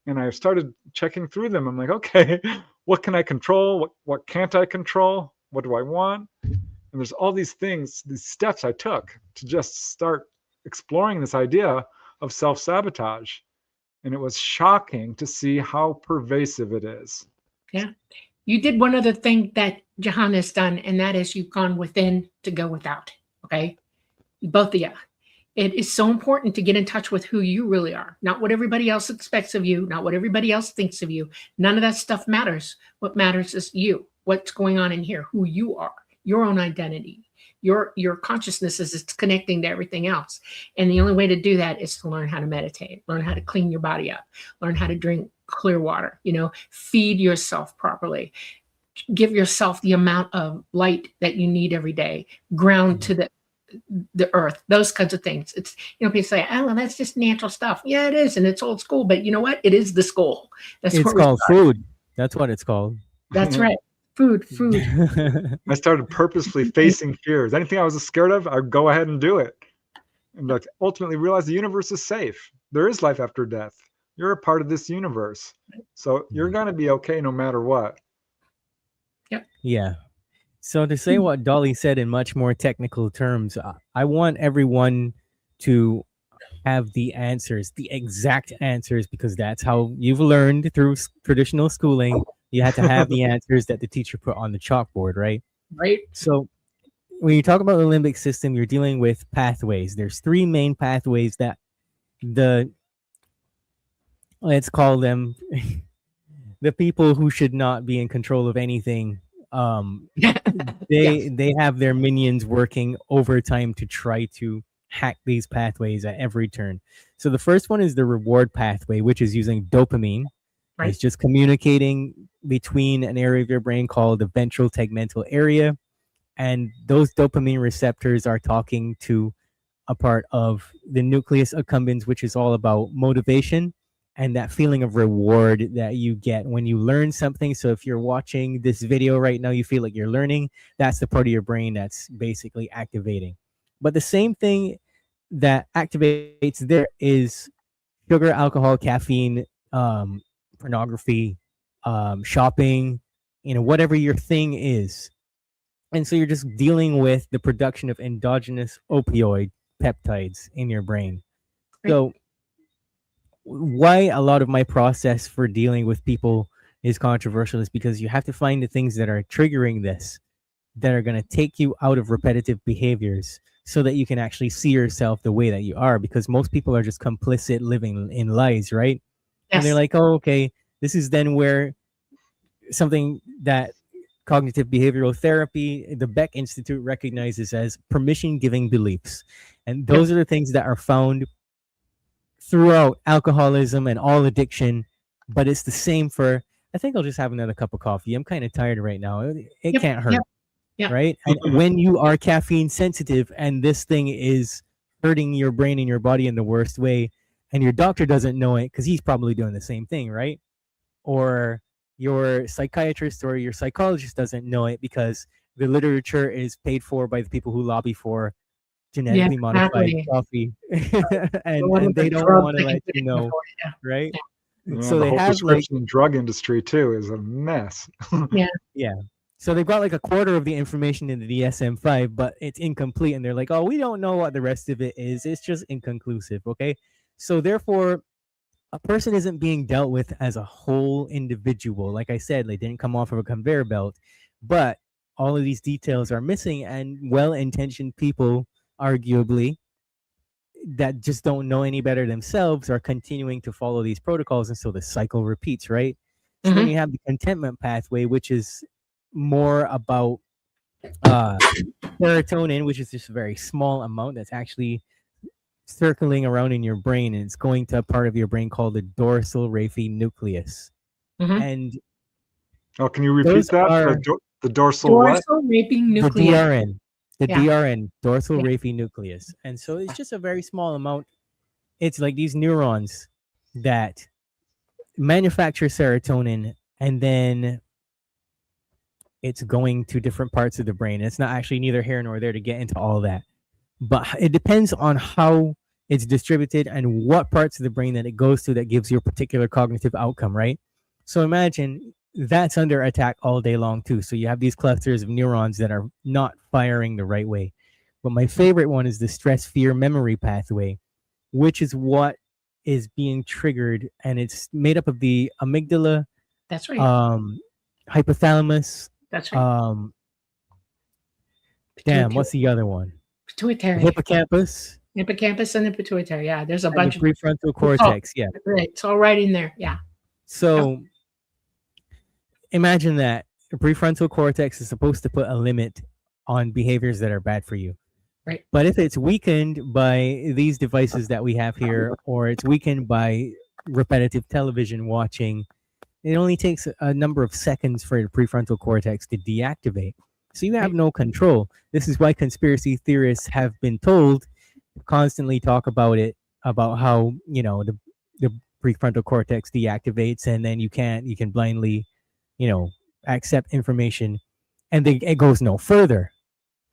And I started checking through them. I'm like, okay, what can I control? What can't I control? What do I want? And there's all these things, these steps I took to just start exploring this idea of self-sabotage. And it was shocking to see how pervasive it is. Yeah. You did one other thing that Jehan has done, and that is you've gone within to go without. Okay. Both of you. It is so important to get in touch with who you really are, not what everybody else expects of you, not what everybody else thinks of you. None of that stuff matters. What matters is you, what's going on in here, who you are, your own identity. Your consciousness is it's connecting to everything else. And the only way to do that is to learn how to meditate, learn how to clean your body up, learn how to drink clear water, feed yourself properly, give yourself the amount of light that you need every day, ground to the earth, those kinds of things. It's, people say, oh, well, that's just natural stuff. Yeah, it is. And it's old school, but you know what? It is the school. It's called food. That's what it's called. That's right. Food. I started purposefully facing fears. Anything I was scared of, I'd go ahead and do it. And ultimately realize the universe is safe. There is life after death. You're a part of this universe. So you're going to be okay no matter what. Yep. Yeah. So to say what Dolly said in much more technical terms, I want everyone to have the answers, the exact answers, because that's how you've learned through traditional schooling. You have to have the answers that the teacher put on the chalkboard, right? Right. So when you talk about the limbic system, you're dealing with pathways. There's three main pathways that let's call them the people who should not be in control of anything. They have their minions working overtime to try to hack these pathways at every turn. So the first one is the reward pathway, which is using dopamine. Right. It's just communicating between an area of your brain called the ventral tegmental area. And those dopamine receptors are talking to a part of the nucleus accumbens, which is all about motivation and that feeling of reward that you get when you learn something. So if you're watching this video right now, you feel like you're learning, that's the part of your brain that's basically activating. But the same thing that activates there is sugar, alcohol, caffeine, pornography, shopping, whatever your thing is. And so you're just dealing with the production of endogenous opioid peptides in your brain. So why a lot of my process for dealing with people is controversial is because you have to find the things that are triggering this, that are going to take you out of repetitive behaviors so that you can actually see yourself the way that you are, because most people are just complicit living in lies, right? Yes. And they're like, oh, okay, this is then where something that cognitive behavioral therapy, the Beck Institute, recognizes as permission-giving beliefs. And those are the things that are found throughout alcoholism and all addiction, but it's the same for, I think I'll just have another cup of coffee. I'm kind of tired right now. It can't hurt, right? And when you are caffeine sensitive and this thing is hurting your brain and your body in the worst way, and your doctor doesn't know it because he's probably doing the same thing, right? Or your psychiatrist or your psychologist doesn't know it because the literature is paid for by the people who lobby for genetically modified coffee, and they don't want to let you know, right? So the whole prescription drug industry too is a mess. Yeah. So they've got like a quarter of the information in the DSM-5, but it's incomplete, and they're like, "Oh, we don't know what the rest of it is. It's just inconclusive." Okay, so therefore, a person isn't being dealt with as a whole individual. Like I said, they didn't come off of a conveyor belt, but all of these details are missing, and well-intentioned people, arguably, that just don't know any better themselves are continuing to follow these protocols, and so the cycle repeats, right? So then you have the contentment pathway, which is more about serotonin, which is just a very small amount that's actually circling around in your brain, and it's going to a part of your brain called the dorsal raphe nucleus. And can you repeat that? The dorsal what? Raphe nucleus. The DRN, dorsal raphe nucleus. And so it's just a very small amount. It's like these neurons that manufacture serotonin, and then it's going to different parts of the brain. It's not actually neither here nor there to get into all that. But it depends on how it's distributed and what parts of the brain that it goes to that gives you a particular cognitive outcome, right? So imagine that's under attack all day long too. So you have these clusters of neurons that are not firing the right way. But my favorite one is the stress fear memory pathway, which is what is being triggered, and it's made up of the amygdala. That's right. Hypothalamus. That's right. What's the other one? Pituitary. Hippocampus. Hippocampus and the pituitary. Yeah, there's a bunch of prefrontal cortex. Yeah, it's all right in there. Yeah. So imagine that the prefrontal cortex is supposed to put a limit on behaviors that are bad for you. Right. But if it's weakened by these devices that we have here, or it's weakened by repetitive television watching, it only takes a number of seconds for the prefrontal cortex to deactivate. So you have no control. This is why conspiracy theorists have been told to constantly talk about it, about how, you know, the prefrontal cortex deactivates, and then you can blindly, you know, accept information, and it goes no further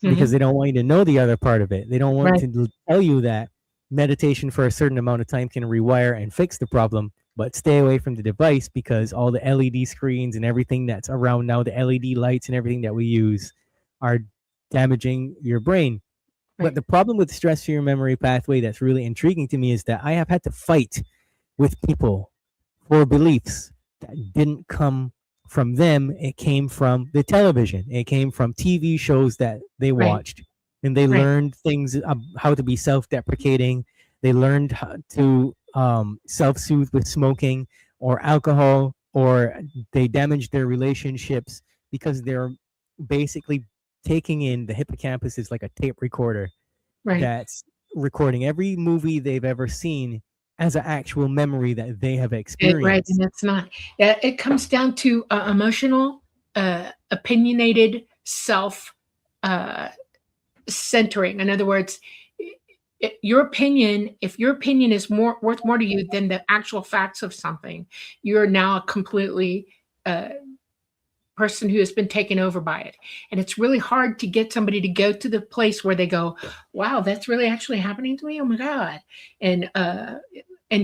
because they don't want you to know the other part of it. They don't want to tell you that meditation for a certain amount of time can rewire and fix the problem, but stay away from the device because all the LED screens and everything that's around now, the LED lights and everything that we use, are damaging your brain. But the problem with the stress fear memory pathway that's really intriguing to me is that I have had to fight with people for beliefs that didn't come from them. It came from the television. It came from TV shows that they watched, and they learned things, how to be self-deprecating. They learned how to self-soothe with smoking or alcohol, or they damaged their relationships because they're basically taking in the hippocampus is like a tape recorder that's recording every movie they've ever seen as an actual memory that they have experienced. Right, and it's not. It comes down to emotional, opinionated, self-centering. In other words, if your opinion is worth more to you than the actual facts of something, you're now a completely person who has been taken over by it. And it's really hard to get somebody to go to the place where they go, wow, that's really actually happening to me. Oh my God. And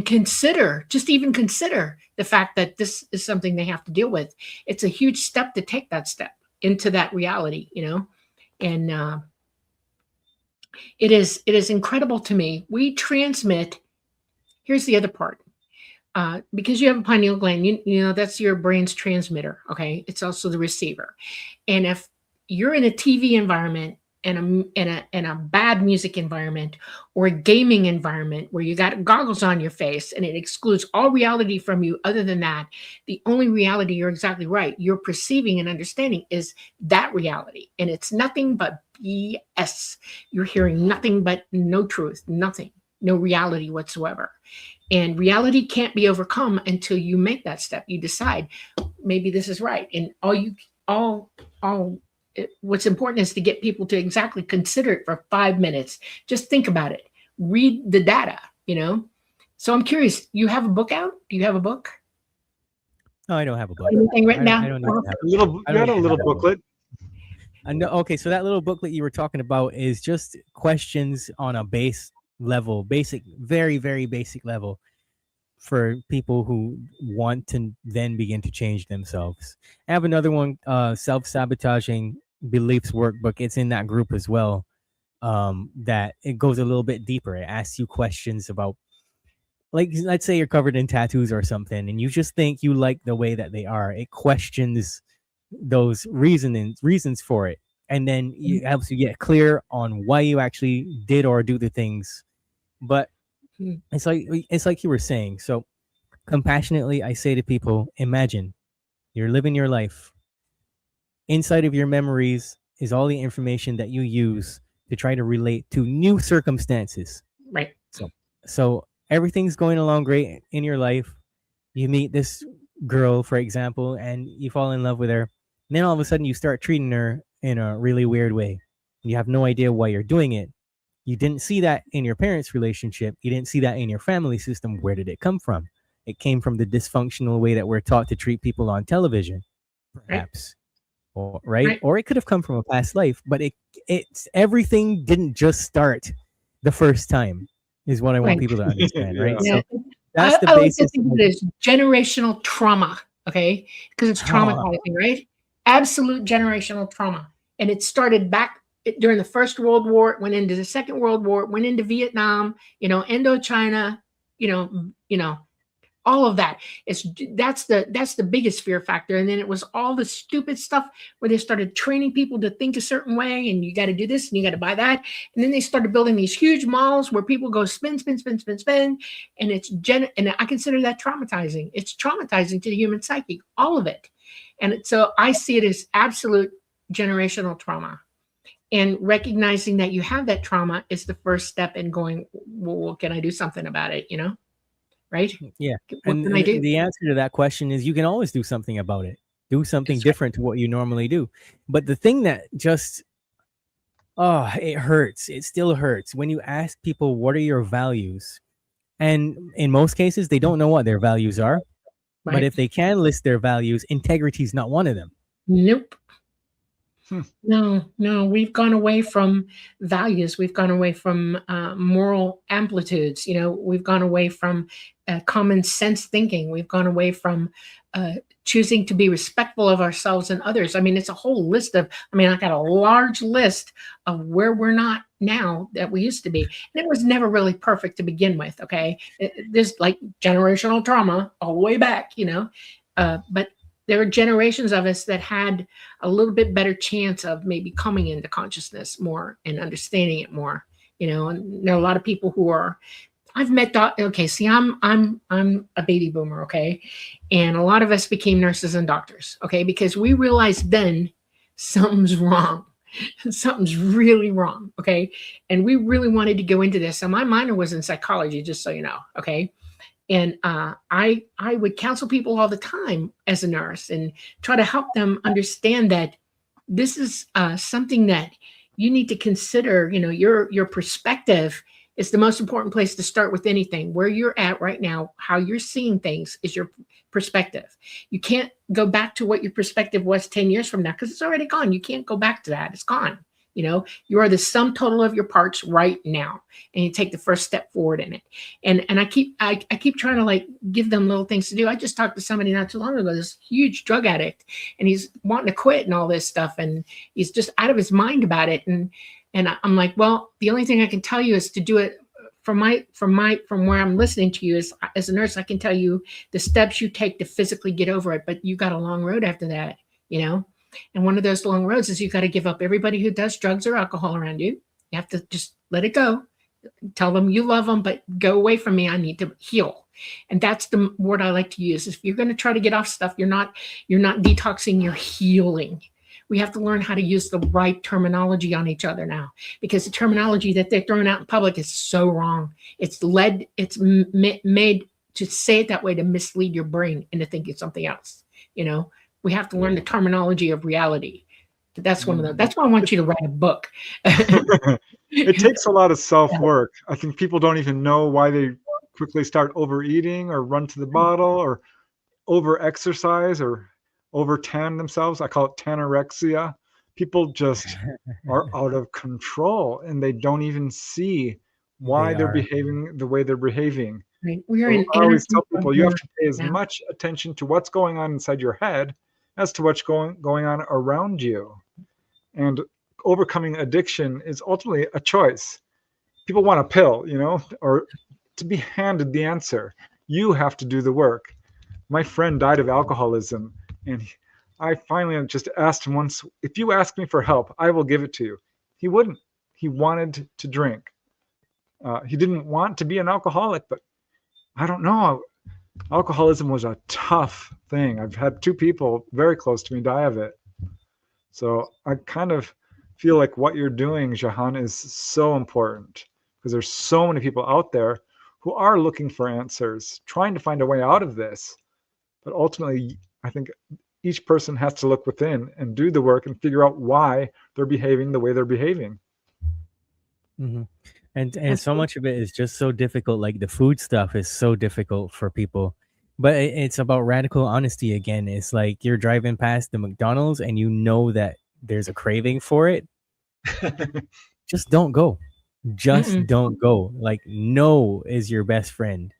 consider the fact that this is something they have to deal with. It's a huge step to take that step into that reality, you know? And it is incredible to me. We transmit, here's the other part. Because you have a pineal gland, you know, that's your brain's transmitter. Okay. It's also the receiver. And if you're in a TV environment in a bad music environment or a gaming environment where you got goggles on your face and it excludes all reality from you other than that, the only reality, you're exactly right, you're perceiving and understanding is that reality. And it's nothing but BS. You're hearing nothing but no truth, nothing, no reality whatsoever. And reality can't be overcome until you make that step. You decide, maybe this is right. And what's important is to get people to exactly consider it for 5 minutes. Just think about it. Read the data, So I'm curious, you have a book out? Do you have a book? No, I don't have a book. Anything written down? I don't need to have You got a little booklet. Okay, so that little booklet you were talking about is just questions on a base level, very, very basic level for people who want to then begin to change themselves. I have another one, self-sabotaging beliefs workbook. It's in that group as well. That it goes a little bit deeper. It asks you questions about, like, let's say you're covered in tattoos or something, and you just think you like the way that they are. It questions those reasons for it, and then it helps you get clear on why you actually did or do the things. But it's like you were saying. So compassionately, I say to people, imagine you're living your life. Inside of your memories is all the information that you use to try to relate to new circumstances. Right. So everything's going along great in your life. You meet this girl, for example, and you fall in love with her. And then all of a sudden you start treating her in a really weird way. You have no idea why you're doing it. You didn't see that in your parents' relationship. You didn't see that in your family system. Where did it come from? It came from the dysfunctional way that we're taught to treat people on television, perhaps. Right? Or it could have come from a past life, but it's everything didn't just start the first time, is what I want people to understand, right? Yeah. So that's the basis. I basis. think it is generational trauma, okay? Because it's traumatizing, right? Absolute generational trauma. And it started back during the First World War, it went into the Second World War, it went into Vietnam, Indochina, all of that. That's the biggest fear factor. And then it was all the stupid stuff where they started training people to think a certain way, and you got to do this and you got to buy that. And then they started building these huge malls where people go spin, spin, spin, spin, spin. And and I consider that traumatizing. It's traumatizing to the human psyche, all of it. And so I see it as absolute generational trauma. And recognizing that you have that trauma is the first step in going, well, can I do something about it? Right? Yeah. What can I do? The answer to that question is you can always do something about it. Do something different to what you normally do. But the thing that just, it hurts. It still hurts when you ask people, what are your values? And in most cases, they don't know what their values are. Right. But if they can list their values, integrity is not one of them. Nope. No, we've gone away from values. We've gone away from moral amplitudes. We've gone away from common sense thinking. We've gone away from choosing to be respectful of ourselves and others. I mean, it's a whole list of, I got a large list of where we're not now that we used to be. And it was never really perfect to begin with, okay? There's like generational trauma all the way back, but there are generations of us that had a little bit better chance of maybe coming into consciousness more and understanding it more, and there are a lot of people who are, I've met, okay, see, I'm a baby boomer, okay? And a lot of us became nurses and doctors, okay? Because we realized then something's wrong. Something's really wrong, okay? And we really wanted to go into this. And my minor was in psychology, just so you know, okay? And I would counsel people all the time as a nurse and try to help them understand that this is something that you need to consider. Your perspective is the most important place to start with anything. Where you're at right now, how you're seeing things is your perspective. You can't go back to what your perspective was 10 years from now because it's already gone. You can't go back to that. It's gone. You are the sum total of your parts right now, and you take the first step forward in it. And I keep trying to like give them little things to do. I just talked to somebody not too long ago, this huge drug addict, and he's wanting to quit and all this stuff, and he's just out of his mind about it. And I'm like, well, the only thing I can tell you is to do it from where I'm listening to you is, as a nurse, I can tell you the steps you take to physically get over it, but you got a long road after that, And one of those long roads is you got to give up everybody who does drugs or alcohol around you. You have to just let it go. Tell them you love them, but go away from me. I need to heal. And that's the word I like to use. If you're going to try to get off stuff, you're not detoxing, you're healing. We have to learn how to use the right terminology on each other now, because the terminology that they're throwing out in public is so wrong. It's made to say it that way to mislead your brain into thinking something else. We have to learn the terminology of reality. That's that's why I want you to write a book. It takes a lot of self-work. I think people don't even know why they quickly start overeating or run to the bottle or over-exercise or over-tan themselves. I call it tanorexia. People just are out of control, and they don't even see why they're behaving the way they're behaving. Right. I always tell people you have to pay as much attention to what's going on inside your head as to what's going on around you. And overcoming addiction is ultimately a choice. People want a pill, or to be handed the answer. You have to do the work. My friend died of alcoholism, and I finally just asked him once, if you ask me for help, I will give it to you. He wouldn't. He wanted to drink. He didn't want to be an alcoholic, but I don't know. Alcoholism was a tough thing. I've had 2 people very close to me die of it. So I kind of feel like what you're doing, Jehan, is so important, because there's so many people out there who are looking for answers, trying to find a way out of this. But ultimately, I think each person has to look within and do the work and figure out why they're behaving the way they're behaving. Mm-hmm. And so much of it is just so difficult. Like the food stuff is so difficult for people. But it's about radical honesty again. It's like you're driving past the McDonald's and you know that there's a craving for it. Just don't go. Just don't go. Like, no is your best friend.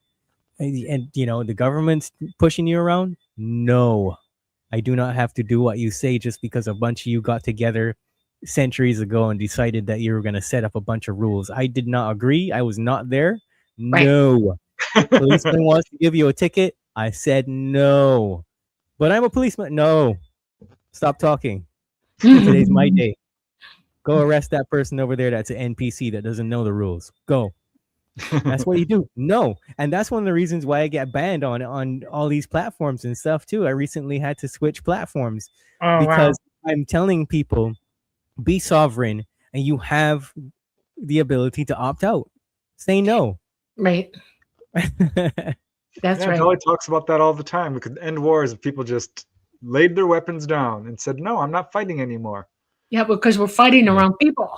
And the government's pushing you around. No, I do not have to do what you say just because a bunch of you got together centuries ago and decided that you were going to set up a bunch of rules. I did not agree. I was not there. No. Policeman wants to give you a ticket. I said no. But I'm a policeman. No. Stop talking. Today's my day. Go arrest that person over there that's an NPC that doesn't know the rules. Go. That's what you do. No. And that's one of the reasons why I get banned on all these platforms and stuff too. I recently had to switch platforms because I'm telling people, be sovereign, and you have the ability to opt out. Say no. Right. That's right. Dolly talks about that all the time. We could end wars if people just laid their weapons down and said, no, I'm not fighting anymore. Yeah, because we're fighting around people.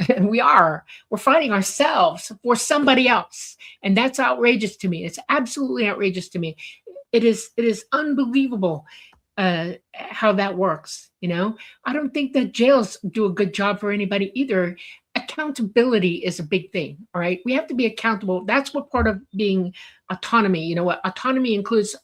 We're fighting ourselves for somebody else. And that's outrageous to me. It's absolutely outrageous to me. It is unbelievable how that works. I don't think that jails do a good job for anybody either. Accountability is a big thing. All right. We have to be accountable. That's what part of being autonomy. What autonomy includes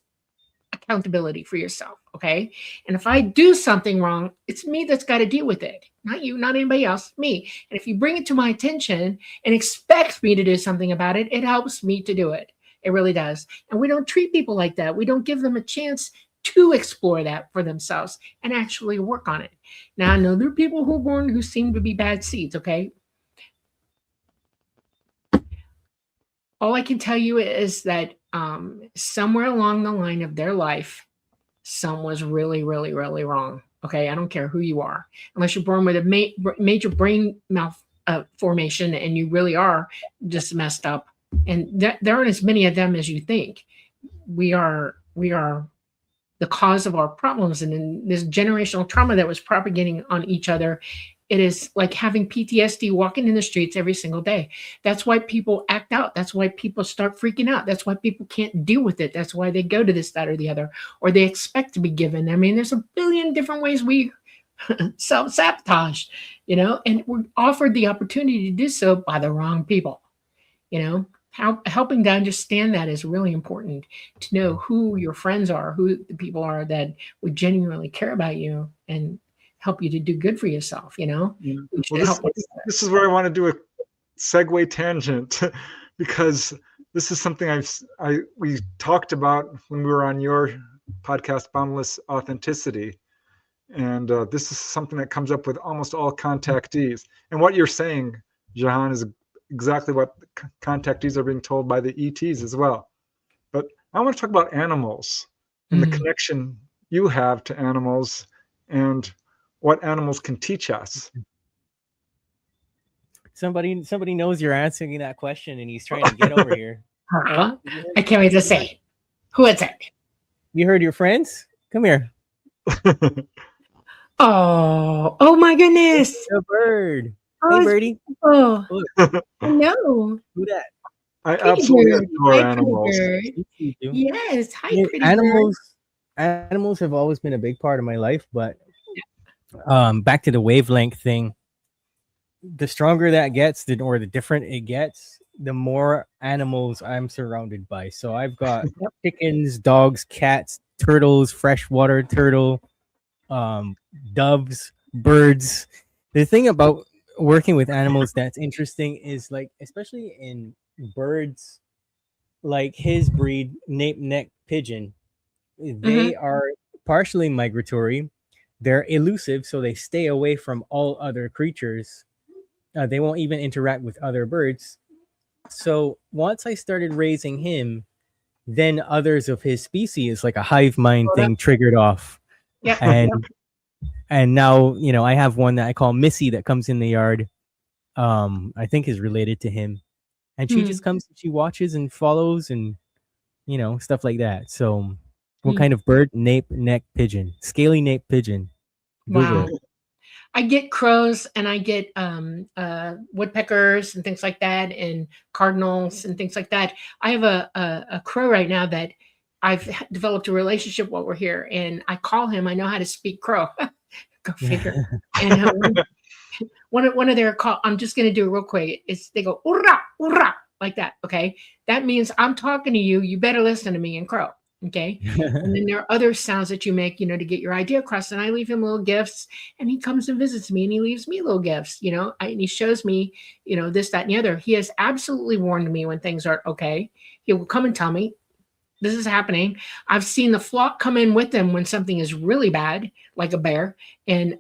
accountability for yourself. Okay. And if I do something wrong, it's me that's got to deal with it. Not you, not anybody else, me. And if you bring it to my attention and expect me to do something about it, it helps me to do it. It really does. And we don't treat people like that. We don't give them a chance to explore that for themselves and actually work on it. Now, I know there are people who are born who seem to be bad seeds. Okay. All I can tell you is that somewhere along the line of their life, some was really, really, really wrong. Okay, I don't care who you are, unless you're born with a major brain malformation and you really are just messed up. And there aren't as many of them as you think. We are the cause of our problems, and in this generational trauma that was propagating on each other. It is like having PTSD walking in the streets every single day. That's why people act out. That's why people start freaking out. That's why people can't deal with it. That's why they go to this, that, or the other, or they expect to be given. I mean, there's a billion different ways we self-sabotage, and we're offered the opportunity to do so by the wrong people. Helping to understand that is really important, to know who your friends are, who the people are that would genuinely care about you and help you to do good for yourself. Well, this is where I want to do a segue tangent because this is something we talked about when we were on your podcast, Boundless Authenticity. And this is something that comes up with almost all contactees. And what you're saying, Jehan, is exactly what contactees are being told by the ETs as well. But I want to talk about animals and the connection you have to animals and what animals can teach us. Somebody knows you're answering that question, and he's trying to get over here. I can't wait to say. Who is it? You heard your friends? Come here. Oh my goodness. A bird. Oh, Hey, birdie. Oh, Look, no. who that? I Pretty absolutely bird. adore Hi, pretty animals. bird. You do. Yes. Hi, Yeah, pretty bird. animals have always been a big part of my life, but back to the wavelength thing, the stronger that gets, or the different it gets, the more animals I'm surrounded by. So I've got chickens, dogs, cats, turtles, freshwater turtle, doves, birds. The thing about working with animals that's interesting is, like, especially in birds, like his breed, nape-neck pigeon, they are partially migratory. They're elusive, so they stay away from all other creatures. They won't even interact with other birds. So once I started raising him, then others of his species, like a hive mind thing, triggered off. Yeah. And now, I have one that I call Missy that comes in the yard. I think is related to him. And she just comes, she watches and follows and, stuff like that. So what kind of bird? Nape-neck pigeon. Scaly nape pigeon. Google Wow. it. I get crows and I get woodpeckers and things like that, and cardinals and things like that. I have a crow right now that I've developed a relationship while we're here, and I call him. I know how to speak crow. Go figure. And one of their call. I'm just going to do it real quick. It's they go "Urra, urra," like that. Okay, that means I'm talking to you. You better listen to me in crow. Okay. And then there are other sounds that you make, to get your idea across. And I leave him little gifts, and he comes and visits me, and he leaves me little gifts, and he shows me, this, that, and the other. He has absolutely warned me when things aren't okay. He will come and tell me this is happening. I've seen the flock come in with him when something is really bad, like a bear. And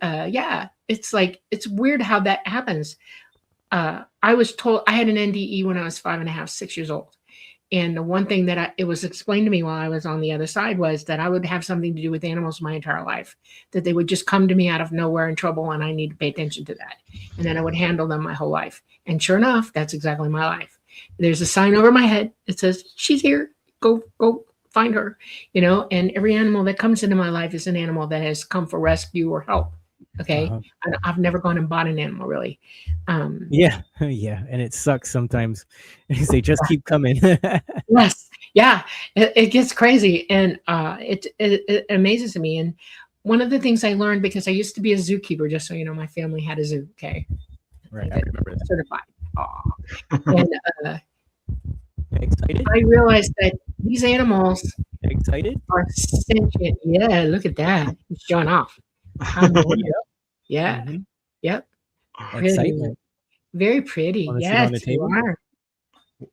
it's weird how that happens. I was told I had an NDE when I was 5.5, 6 years old. And the one thing that it was explained to me while I was on the other side was that I would have something to do with animals my entire life, that they would just come to me out of nowhere in trouble, and I need to pay attention to that. And then I would handle them my whole life. And sure enough, that's exactly my life. There's a sign over my head that says, she's here, go find her, and every animal that comes into my life is an animal that has come for rescue or help. Okay. I've never gone and bought an animal, really. Yeah. And it sucks sometimes. They just keep coming. Yes. Yeah. It gets crazy. And it amazes me. And one of the things I learned, because I used to be a zookeeper, just so you know, my family had a zoo. Okay. Right. I remember that. Certified. And excited? I realized that these animals excited are sentient. Yeah. Look at that. He's showing off. Yeah. Yep. Excitement. Very pretty. Yes, you are.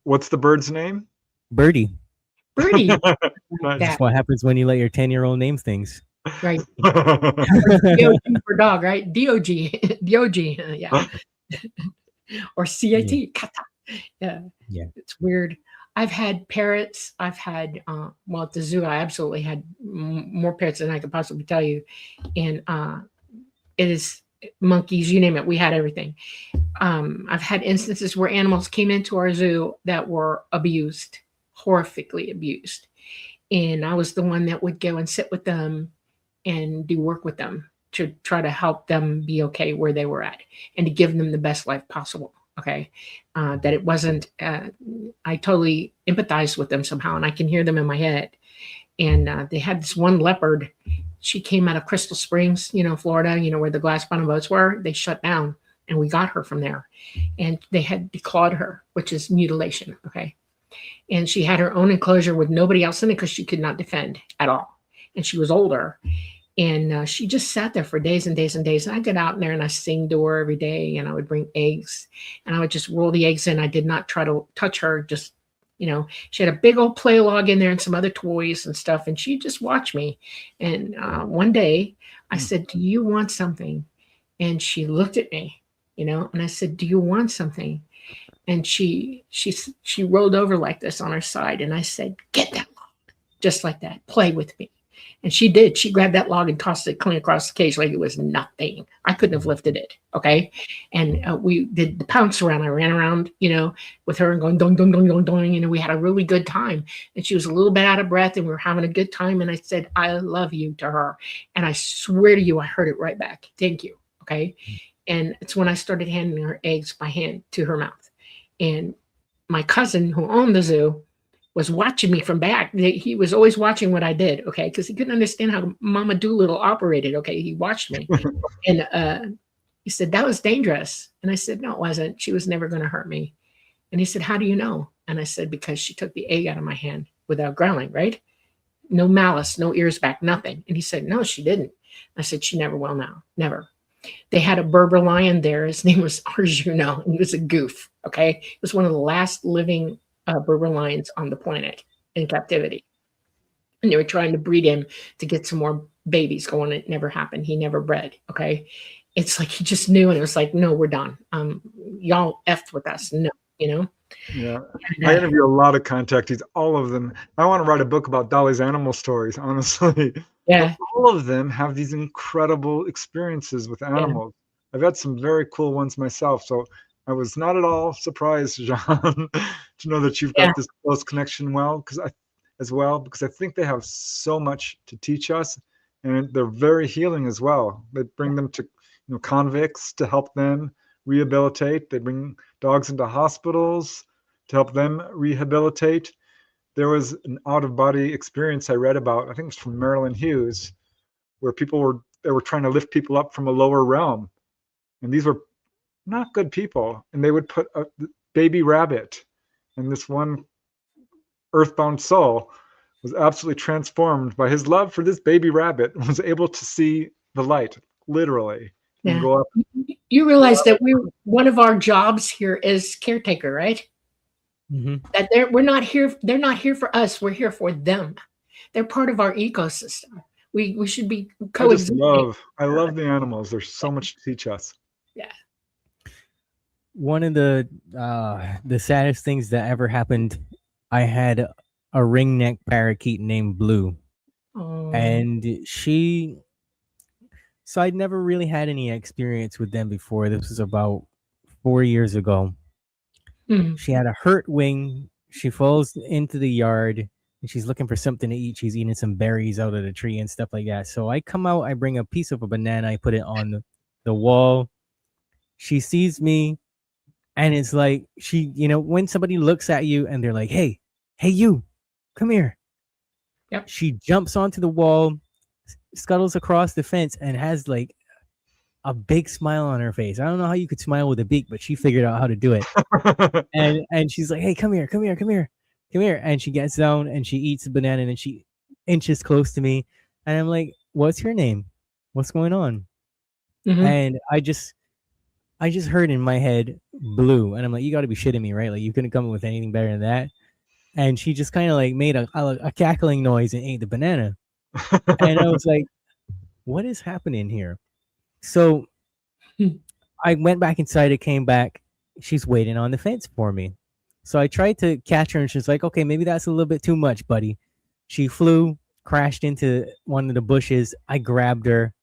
What's the bird's name? Birdie. Birdie. That's what happens when you let your 10-year-old name things. Right. DOG for dog, right? DOG. Yeah. Or CAT. Kata. Yeah. It's weird. I've had parrots. I've had, at the zoo, I absolutely had more parrots than I could possibly tell you. And it is monkeys, you name it. We had everything. I've had instances where animals came into our zoo that were abused, horrifically abused. And I was the one that would go and sit with them and do work with them to try to help them be okay where they were at and to give them the best life possible. Okay. That it wasn't, I totally empathized with them somehow, and I can hear them in my head. And they had this one leopard. She came out of Crystal Springs, Florida, where the glass bottom boats were. They shut down, and we got her from there. And they had declawed her, which is mutilation. Okay. And she had her own enclosure with nobody else in it because she could not defend at all. And she was older. And she just sat there for days and days and days. And I get out in there and I sing to her every day, and I would bring eggs, and I would just roll the eggs in. I did not try to touch her, just, She had a big old play log in there and some other toys and stuff, and she just watched me. And one day I said, "Do you want something?" And she looked at me, and I said, "Do you want something?" And she rolled over like this on her side, and I said, "Get that log," just like that. "Play with me." And she did. She grabbed that log and tossed it clean across the cage like it was nothing. I couldn't have lifted it. Okay. And we did the pounce around. I ran around, with her and going, dong, dong, dong, dong, dong. We had a really good time. And she was a little bit out of breath and we were having a good time. And I said, "I love you" to her. And I swear to you, I heard it right back. "Thank you." Okay. And it's when I started handing her eggs by hand to her mouth. And my cousin who owned the zoo was watching me from back. He was always watching what I did, okay, because he couldn't understand how Mama Doolittle operated, okay? He watched me. And he said, "That was dangerous." And I said, "No, it wasn't. She was never going to hurt me." And he said, "How do you know?" And I said, "Because she took the egg out of my hand without growling, right? No malice, no ears back, nothing." And he said, "No, she didn't." I said, "She never will now, never." They had a Berber lion there. His name was Arjuna. He was a goof, okay? He was one of the last living Berber lions on the planet in captivity. And they were trying to breed him to get some more babies going. It never happened. He never bred, okay? It's like he just knew, and it was like, "No, we're done. Y'all effed with us." No, Yeah. I interview a lot of contactees, all of them. I want to write a book about Dolly's animal stories, honestly. Yeah. But all of them have these incredible experiences with animals. I've had some very cool ones myself. So I was not at all surprised, Jehan, to know that you've got this close connection because I think they have so much to teach us, and they're very healing as well. They bring them to convicts to help them rehabilitate. They bring dogs into hospitals to help them rehabilitate. There was an out-of-body experience I read about, I think it was from Marilyn Hughes, where they were trying to lift people up from a lower realm. And these were not good people. And they would put a baby rabbit, and this one earthbound soul was absolutely transformed by his love for this baby rabbit, was able to see the light, literally. And go up. You realize that one of our jobs here is caretaker, right? Mm-hmm. That they're not here for us. We're here for them. They're part of our ecosystem. We should be coexisting. I love the animals. There's so much to teach us. Yeah. One of the saddest things that ever happened, I had a ringneck parakeet named Blue. Oh. And so I'd never really had any experience with them before. This was about 4 years ago. Mm-hmm. She had a hurt wing. She falls into the yard and she's looking for something to eat. She's eating some berries out of the tree and stuff like that. So I come out, I bring a piece of a banana, I put it on the wall. She sees me, and it's like when somebody looks at you and they're like, hey, you, come here. Yep. She jumps onto the wall, scuttles across the fence, and has like a big smile on her face. I don't know how you could smile with a beak, but she figured out how to do it. and she's like, "Hey, come here. And she gets down and she eats the banana and she inches close to me. And I'm like, "What's your name? What's going on?" Mm-hmm. And I just heard in my head Blue, and I'm like, "You got to be shitting me, right? Like you couldn't come up with anything better than that." And she just kind of like made a cackling noise and ate the banana. And I was like, "What is happening here?" So I went back inside. I came back. She's waiting on the fence for me. So I tried to catch her, and she's like, "Okay, maybe that's a little bit too much, buddy." She flew, crashed into one of the bushes. I grabbed her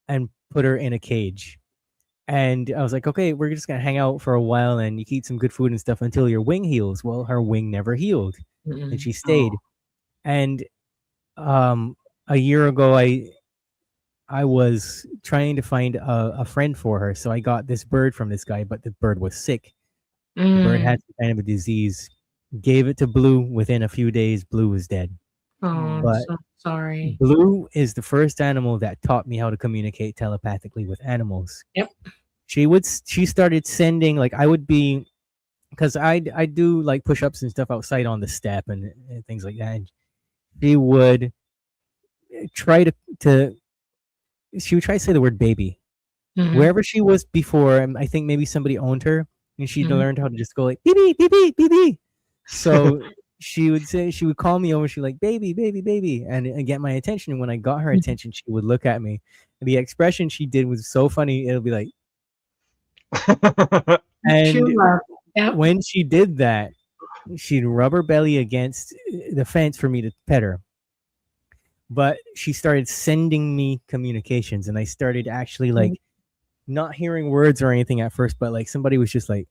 and put her in a cage. And I was like, "Okay, we're just going to hang out for a while and you can eat some good food and stuff until your wing heals." Well, her wing never healed. Mm-hmm. And she stayed. And a year ago, I was trying to find a friend for her. So I got this bird from this guy, but the bird was sick. The bird had some kind of a disease. Gave it to Blue. Within a few days, Blue was dead. Oh, But so sorry. Blue is the first animal that taught me how to communicate telepathically with animals. Yep. She started sending, like, I would be, because I do like push-ups and stuff outside on the step and things like that. And she would try she would try to say the word baby. Mm-hmm. Wherever she was before, I think maybe somebody owned her, and she Mm-hmm. learned how to just go like, "Beep, beep, beep, beep, beep." So she would call me over. She'd like, baby, baby, baby, and get my attention. And when I got her attention, she would look at me. And the expression she did was so funny. It'll be like, and Yep. when she did that, she'd rub her belly against the fence for me to pet her. But she started sending me communications, and I started actually like not hearing words or anything at first, but like somebody was just like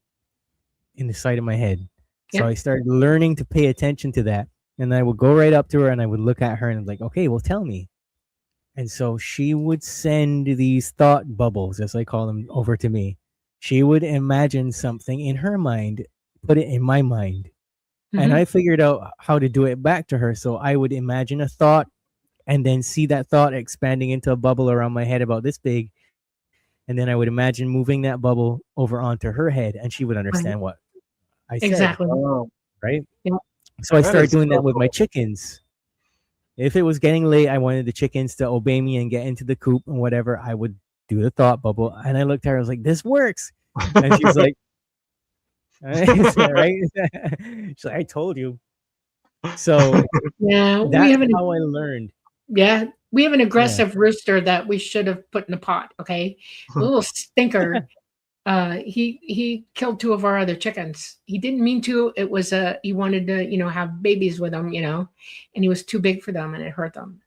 in the side of my head. So Yeah. I started learning to pay attention to that. And I would go right up to her and I would look at her and I'm like, okay, well, tell me. And so she would send these thought bubbles, as I call them, over to me. She would imagine something in her mind, put it in my mind. And I figured out how to do it back to her. So I would imagine a thought and then see that thought expanding into a bubble around my head about this big. And then I would imagine moving that bubble over onto her head and she would understand what I said. Exactly. Oh, Right? Yeah. So I That started is doing so that with my cool. chickens. If it was getting late, I wanted the chickens to obey me and get into the coop and whatever. I would do the thought bubble. And I looked at her, I was like, this works. And she's like, right? She's like, I told you. So Yeah, we that's have an how I learned. we have an aggressive rooster that we should have put in a pot. Okay, a little stinker. He killed 2 of our other chickens. He didn't mean to. It was he wanted to have babies with them, and he was too big for them, and it hurt them.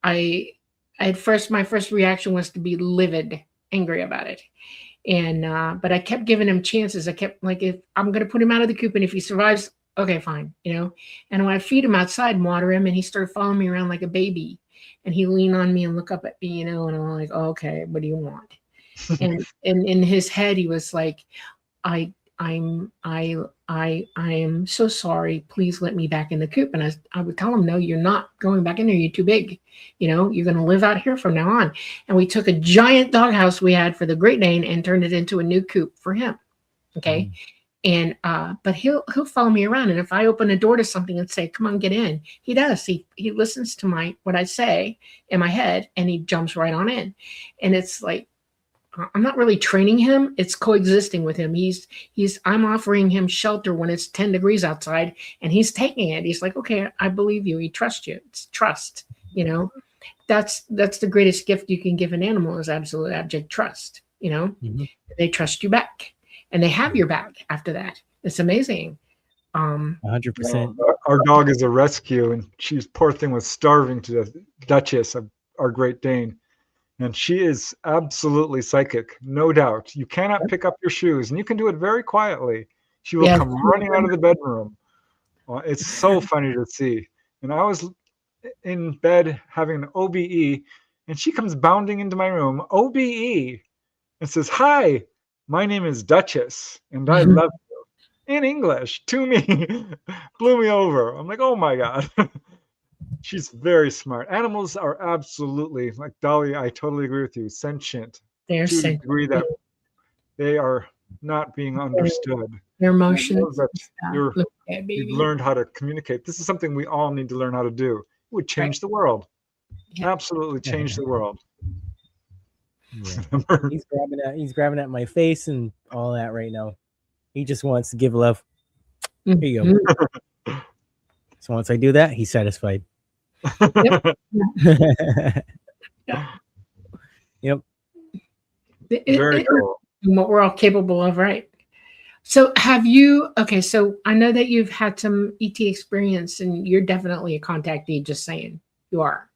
I at first my first reaction was to be livid, angry about it. And but I kept giving him chances. I kept like, if I'm gonna put him out of the coop, and if he survives, okay, fine, And when I feed him outside and water him, and he started following me around like a baby, and he lean on me and look up at me, and I'm like, oh, okay, what do you want? And in his head, he was like, I am so sorry. Please let me back in the coop. And I would tell him, no, you're not going back in there. You're too big. You're going to live out here from now on. And we took a giant doghouse we had for the Great Dane and turned it into a new coop for him. Okay. And but he'll follow me around. And if I open a door to something and say, come on, get in, he does. He listens to what I say in my head, and he jumps right on in. And it's like, I'm not really training him. It's coexisting with him. I'm offering him shelter when it's 10 degrees outside, and he's taking it. He's like, okay, I believe you. He trusts you. It's trust, that's the greatest gift you can give an animal, is absolute abject trust. They trust you back, and they have your back after that. It's amazing. 100%. Our dog is a rescue, and she's, poor thing, was starving to death. Duchess, our Great Dane. And she is absolutely psychic, no doubt. You cannot pick up your shoes, and you can do it very quietly. She will come running out of the bedroom. It's so funny to see. And I was in bed having an OBE, and she comes bounding into my room, OBE, and says, hi, my name is Duchess, and I love you. In English, to me. Blew me over. I'm like, oh my God. She's very smart. Animals are absolutely, like Dolly, I totally agree with you, sentient. They're to the sentient. degree that they are not being understood. Their emotions. That you've learned how to communicate. This is something we all need to learn how to do. It would change the world. Yeah. Absolutely change the world. Yeah. He's grabbing at my face and all that right now. He just wants to give love. Here you go. So once I do that, he's satisfied. Yep. Very cool. What we're all capable of, right? So so I know that you've had some ET experience, and you're definitely a contactee, just saying. You are.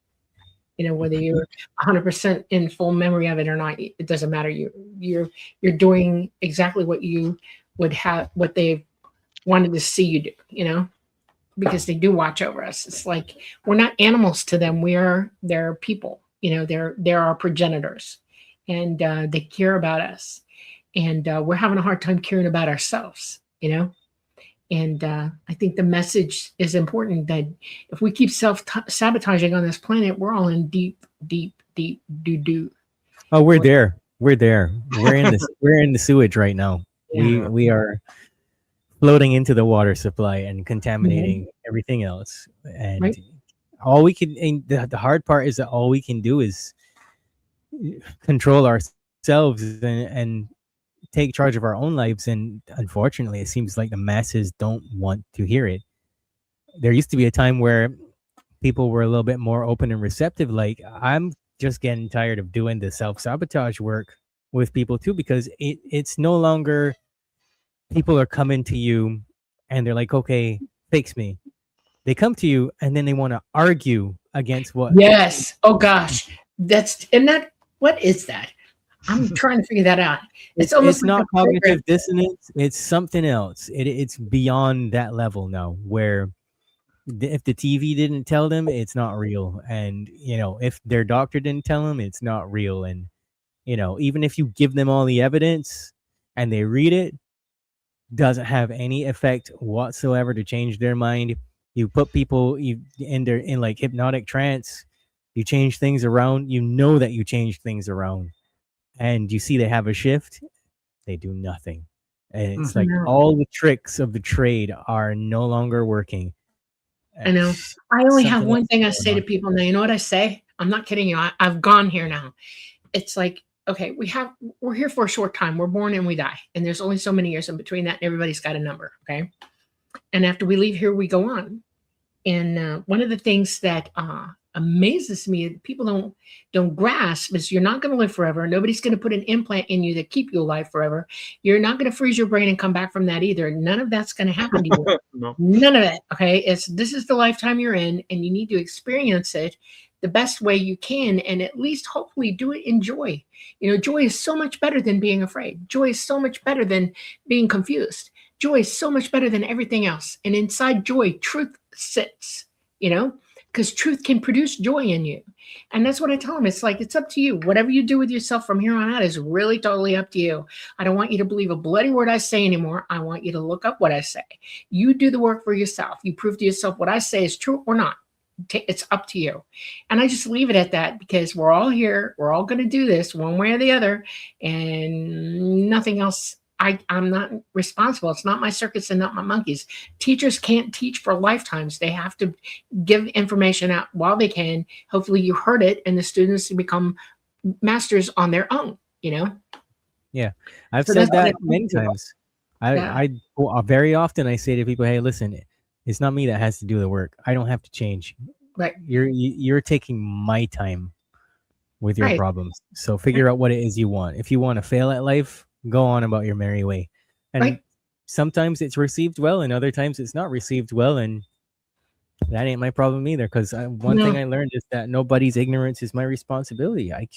Whether you're 100% in full memory of it or not, it doesn't matter. You're doing exactly what you would have, what they wanted to see you do, because they do watch over us. It's like, we're not animals to them. They're people, they're our progenitors, and they care about us, and we're having a hard time caring about ourselves, and I think the message is important, that if we keep self-sabotaging on this planet, we're all in deep doo-doo. Oh, we're there. We're in the sewage right now. Yeah. We are floating into the water supply and contaminating everything else. And all we can, and the hard part is that all we can do is control ourselves and take charge of our own lives. And unfortunately, it seems like the masses don't want to hear it. There used to be a time where people were a little bit more open and receptive. Like, I'm just getting tired of doing the self-sabotage work with people too, because it's no longer people are coming to you and they're like, okay, fix me. They come to you and then they want to argue against what. Yes. Oh gosh. What is that? I'm trying to figure that out. It's almost like not cognitive dissonance. It's something else. It's beyond that level now, where if the TV didn't tell them, it's not real. And, if their doctor didn't tell them, it's not real. And, even if you give them all the evidence and they read it, doesn't have any effect whatsoever to change their mind. You put people in like hypnotic trance, you change things around, that you change things around, and you see they have a shift, they do nothing. And it's like all the tricks of the trade are no longer working. I know. I only have one thing I say to people now. You know what I say? I'm not kidding you. I've gone here now. It's like, okay, we're here for a short time. We're born and we die. And there's only so many years in between that. And everybody's got a number. Okay. And after we leave here, we go on. And one of the things that amazes me, people don't grasp, is you're not going to live forever. Nobody's going to put an implant in you that keep you alive forever. You're not going to freeze your brain and come back from that either. None of that's going to happen to you. No. None of it. Okay. This is the lifetime you're in, and you need to experience it the best way you can, and at least hopefully do it in joy. Joy is so much better than being afraid. Joy is so much better than being confused. Joy is so much better than everything else. And inside joy, truth sits, because truth can produce joy in you. And that's what I tell them. It's like, it's up to you. Whatever you do with yourself from here on out is really totally up to you. I don't want you to believe a bloody word I say anymore. I want you to look up what I say. You do the work for yourself. You prove to yourself what I say is true or not. It's up to you. And I just leave it at that, because we're all here. We're all going to do this one way or the other, and nothing else. I'm not responsible. It's not my circus and not my monkeys. Teachers can't teach for lifetimes. They have to give information out while they can. Hopefully you heard it, and the students become masters on their own, Yeah. I've said that many times. I very often I say to people, hey, listen, it's not me that has to do the work. I don't have to change. Right. You're taking my time with your problems. So figure out what it is you want. If you want to fail at life, go on about your merry way. And sometimes it's received well, and other times it's not received well, and that ain't my problem either. Because one thing I learned is that nobody's ignorance is my responsibility. It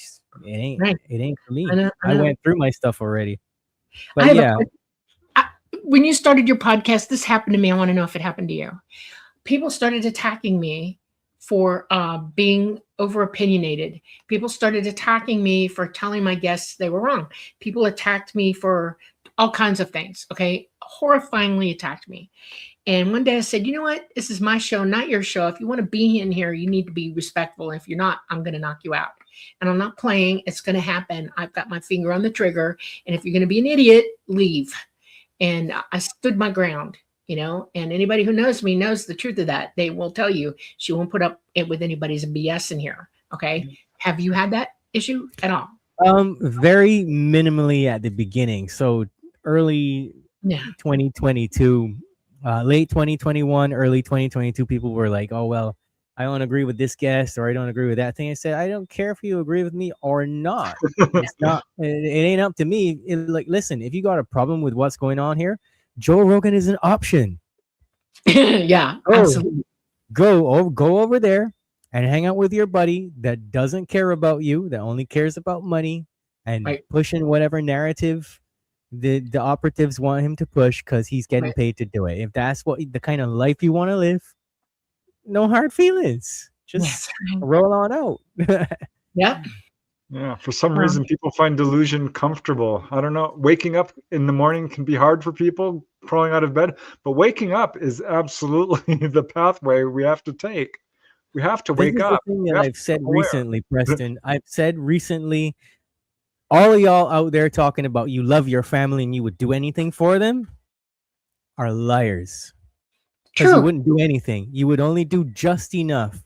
ain't for me. I went through my stuff already. But when you started your podcast, this happened to me. I want to know if it happened to you. People started attacking me for being over opinionated. People started attacking me for telling my guests they were wrong. People attacked me for all kinds of things. Okay. Horrifyingly attacked me. And one day I said, you know what? This is my show, not your show. If you want to be in here, you need to be respectful. If you're not, I'm going to knock you out. And I'm not playing. It's going to happen. I've got my finger on the trigger. And if you're going to be an idiot, leave. And I stood my ground. And anybody who knows me knows the truth of that. They will tell you she won't put up it with anybody's BS in here. Okay. Have you had that issue at all? Very minimally at the beginning. So early 2022, late 2021, early 2022, people were like, oh, well, I don't agree with this guest, or I don't agree with that thing. I said, I don't care if you agree with me or not. It's not, it ain't up to me. Listen, if you got a problem with what's going on here, Joe Rogan is an option. Yeah, absolutely. Go over there and hang out with your buddy that doesn't care about you, that only cares about money, and pushing whatever narrative the operatives want him to push, because he's getting paid to do it. If that's the kind of life you want to live, no hard feelings. Just roll on out. Yeah. Yeah, for some reason, people find delusion comfortable. I don't know. Waking up in the morning can be hard for people, crawling out of bed. But waking up is absolutely the pathway we have to take. We have to wake up. The thing that I've said recently, Preston. I've said recently, all of y'all out there talking about you love your family and you would do anything for them are liars. Because you wouldn't do anything. You would only do just enough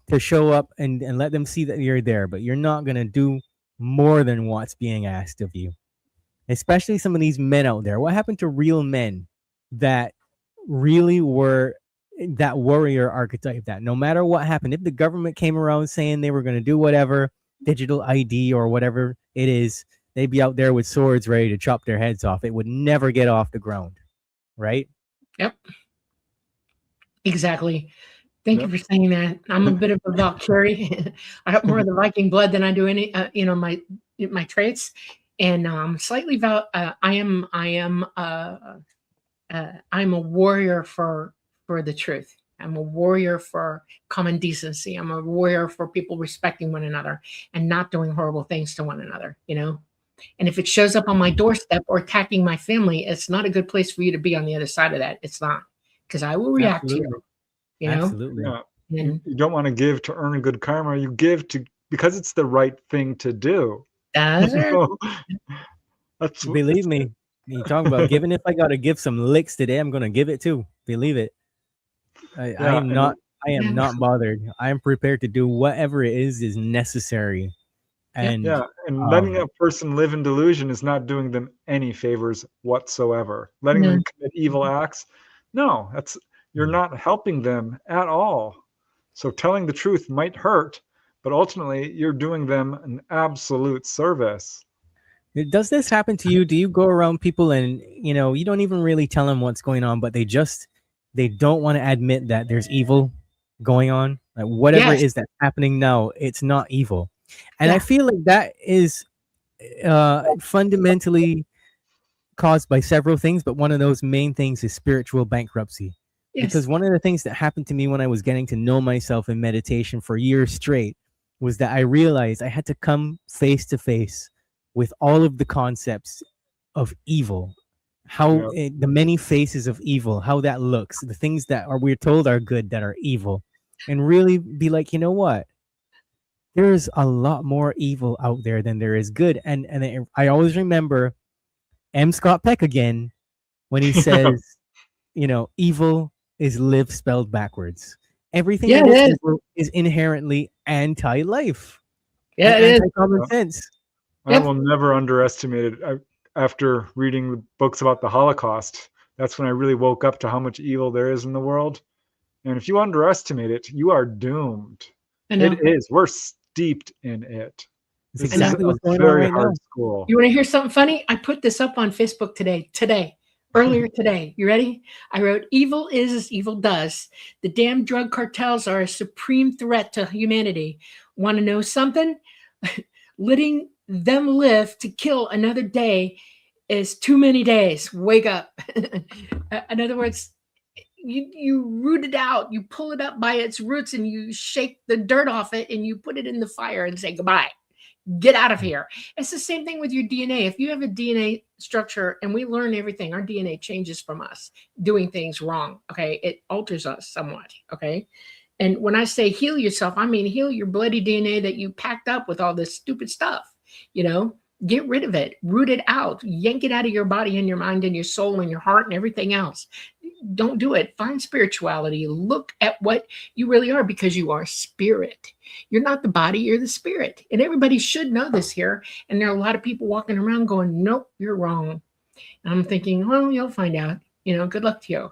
to show up and let them see that you're there, but you're not going to do more than what's being asked of you. especially some of these men out there. What happened to real men that really were that warrior archetype, that no matter what happened, if the government came around saying they were going to do whatever, digital ID or whatever it is, they'd be out there with swords ready to chop their heads off. It would never get off the ground, right? Yep. Exactly. Thank Yep. you for saying that. I'm a bit of a Valkyrie. I have more of the Viking blood than I do any, my traits, and slightly I'm a warrior for the truth. I'm a warrior for common decency. I'm a warrior for people respecting one another and not doing horrible things to one another. And if it shows up on my doorstep or attacking my family, it's not a good place for you to be on the other side of that. It's not, because I will react to you. Absolutely. Yeah. You don't want to give to earn a good karma. You give to because it's the right thing to do. Believe me, you talking about giving. If I got to give some licks today, I'm going to give it too. Believe it. I am not bothered. I am prepared to do whatever it is necessary. And letting a person live in delusion is not doing them any favors whatsoever. Letting them commit evil acts, no, you're not helping them at all. So telling the truth might hurt, but ultimately you're doing them an absolute service. Does this happen to you? Do you go around people and you don't even really tell them what's going on, but they don't want to admit that there's evil going on? Like whatever it is that's happening now, it's not evil. And I feel like that is fundamentally caused by several things, but one of those main things is spiritual bankruptcy. Yes. Because one of the things that happened to me when I was getting to know myself in meditation for years straight was that I realized I had to come face to face with all of the concepts of evil, the many faces of evil, how that looks, the things that we're told are good that are evil, and really be like, you know what? There's a lot more evil out there than there is good. And I always remember M. Scott Peck again when he says, evil is live spelled backwards. Everything that is evil is inherently anti-life. Yeah, it is. Common sense. I will never underestimate it. After reading the books about the Holocaust, that's when I really woke up to how much evil there is in the world. And if you underestimate it, you are doomed. It is. We're steeped in it. It's exactly what's going on right now. School. You want to hear something funny? I put this up on Facebook earlier today. You ready? I wrote, evil is as evil does. The damn drug cartels are a supreme threat to humanity. Want to know something? Letting them live to kill another day is too many days. Wake up. In other words, you root it out, you pull it up by its roots, and you shake the dirt off it, and you put it in the fire and say goodbye. Get out of here. It's the same thing with your DNA. If you have a DNA structure, and we learn everything, our DNA changes from us doing things wrong. Okay, it alters us somewhat. Okay, and when I say heal yourself, I mean heal your bloody DNA that you packed up with all this stupid stuff. Get rid of it, root it out, yank it out of your body and your mind and your soul and your heart and everything else. Don't do it. Find spirituality. Look at what you really are, because you are spirit. You're not the body, you're the spirit. And everybody should know this here. And there are a lot of people walking around going, nope, you're wrong. And I'm thinking, well, you'll find out. Good luck to you.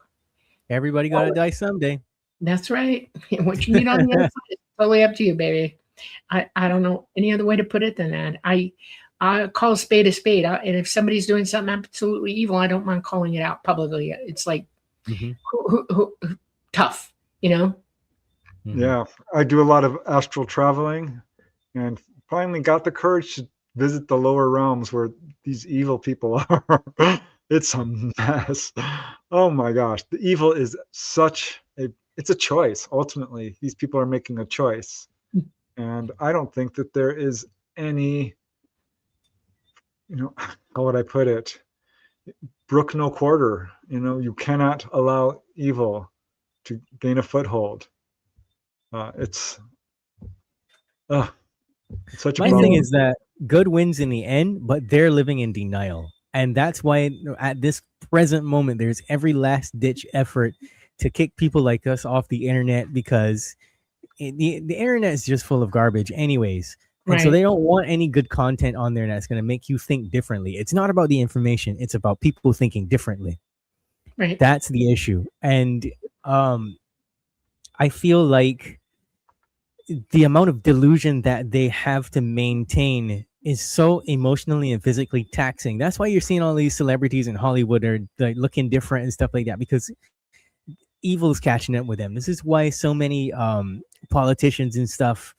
Everybody got to die someday. That's right. What you need on the other side is totally up to you, baby. I don't know any other way to put it than that. I call a spade a spade. And if somebody's doing something absolutely evil, I don't mind calling it out publicly. It's like tough, Yeah, I do a lot of astral traveling and finally got the courage to visit the lower realms where these evil people are. It's a mess. Oh my gosh. The evil is it's a choice. Ultimately, these people are making a choice. And I don't think that there is any, how would I put it? Brook no quarter. You cannot allow evil to gain a foothold. It's such a My problem. thing is that good wins in the end, but they're living in denial. And that's why at this present moment, there's every last ditch effort to kick people like us off the internet, because the internet is just full of garbage anyways. And so Right. they don't want any good content on there that's going to make you think differently. It's not about the information. It's about people thinking differently. Right. That's the issue. And I feel like the amount of delusion that they have to maintain is so emotionally and physically taxing. That's why you're seeing all these celebrities in Hollywood are like looking different and stuff like that, because evil's catching up with them. This is why so many politicians and stuff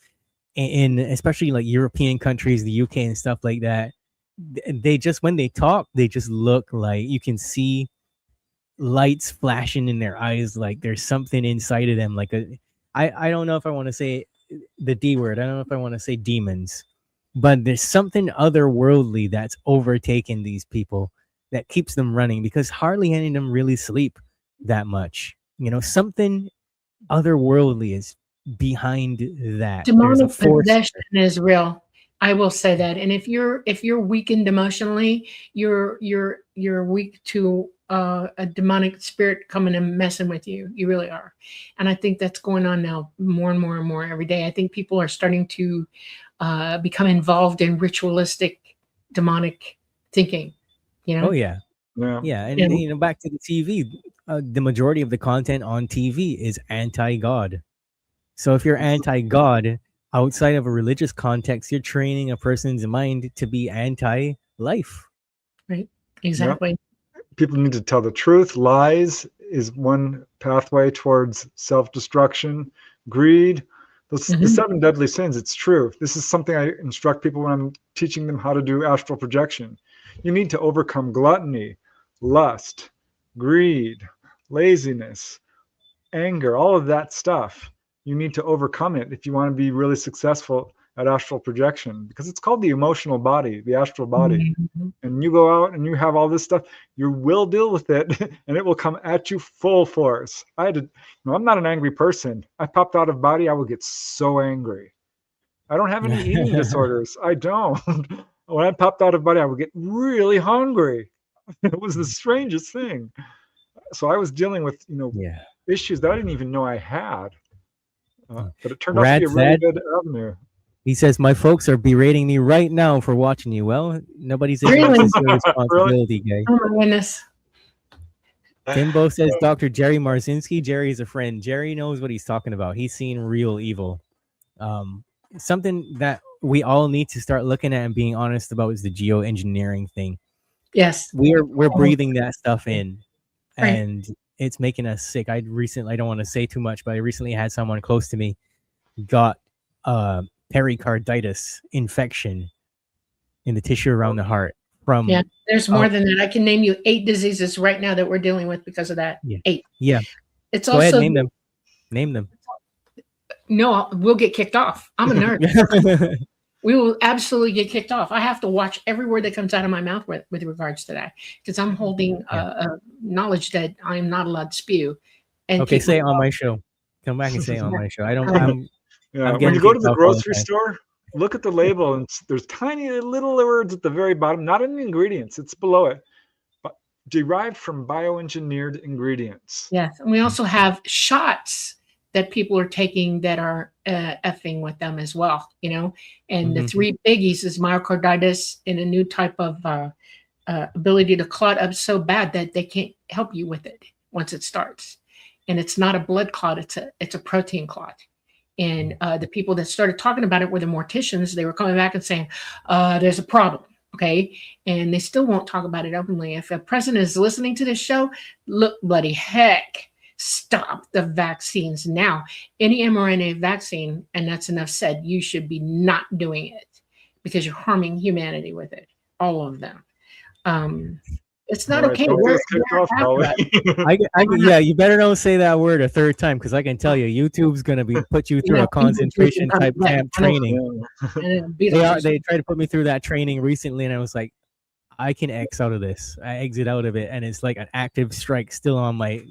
in especially like European countries, the UK and stuff like that, they just, when they talk, they just look like you can see lights flashing in their eyes, like there's something inside of them, like I don't know if I want to say the D word, I don't know if I want to say demons, but there's something otherworldly that's overtaken these people that keeps them running, because hardly any of them really sleep that much. You know, something otherworldly is behind that. There's a Demonic force. possession is real. I will say that. And if you're weakened emotionally, you're weak to a demonic spirit coming and messing with you. You really are. And I think that's going on now more and more and more every day. I think people are starting to become involved in ritualistic demonic thinking. You know? Oh yeah. Yeah. And Yeah. you know, back to the TV, the majority of the content on TV is anti-God. So if you're anti-God outside of a religious context, you're training a person's mind to be anti-life. Right. Exactly. People need to tell the truth. Lies is one pathway towards self-destruction. Greed, the 7 deadly sins. It's true. This is something I instruct people when I'm teaching them how to do astral projection. You need to overcome gluttony, lust, greed, laziness, anger, all of that stuff. You need to overcome it if you want to be really successful at astral projection, because it's called the emotional body, the astral body. And you go out and you have all this stuff, you will deal with it and it will come at you full force. I'm not an angry person. I popped out of body, I would get so angry. I don't have any eating disorders. I don't. When I popped out of body, I would get really hungry. It was the strangest thing. So I was dealing with, issues that I didn't even know I had. But it turned out to be a really good avenue. He says, my folks are berating me right now for watching you. Well, nobody's accepting your responsibility, guy. Oh my goodness. Timbo says, Dr. Jerry Marzinski. Jerry's a friend. Jerry knows what he's talking about. He's seen real evil. Something that we all need to start looking at and being honest about is the geoengineering thing. Yes. We're breathing that stuff in. Right. And it's making us sick. I don't want to say too much, but I recently had someone close to me got pericarditis infection in the tissue around the heart from there's more than that. I can name you 8 diseases right now that we're dealing with because of that. 8. It's Go also ahead, name them. No, we'll get kicked off. I'm a nerd. We will absolutely get kicked off. I have to watch every word that comes out of my mouth with regards to that, because I'm holding knowledge that I'm not allowed to spew. And okay, say it on my show. Come back and say it on my show. I don't. I'm when you go to the grocery store, look at the label, and there's tiny little words at the very bottom, not in the ingredients, it's below it, but derived from bioengineered ingredients. Yes, and we also have shots that people are taking that are effing with them as well, and the 3 biggies is myocarditis and a new type of ability to clot up so bad that they can't help you with it once it starts. And it's not a blood clot, it's a protein clot. And the people that started talking about it were the morticians. They were coming back and saying, there's a problem, okay? And they still won't talk about it openly. If a president is listening to this show, look, bloody heck, stop the vaccines now. Any mRNA vaccine, and that's enough said, you should be not doing it because you're harming humanity with it, all of them. It's not okay. You better don't say that word a third time, because I can tell you, YouTube's gonna put you through a concentration type camp training. They tried to put me through that training recently, and I was like, I can X out of this. I exit out of it, and it's like an active strike still on my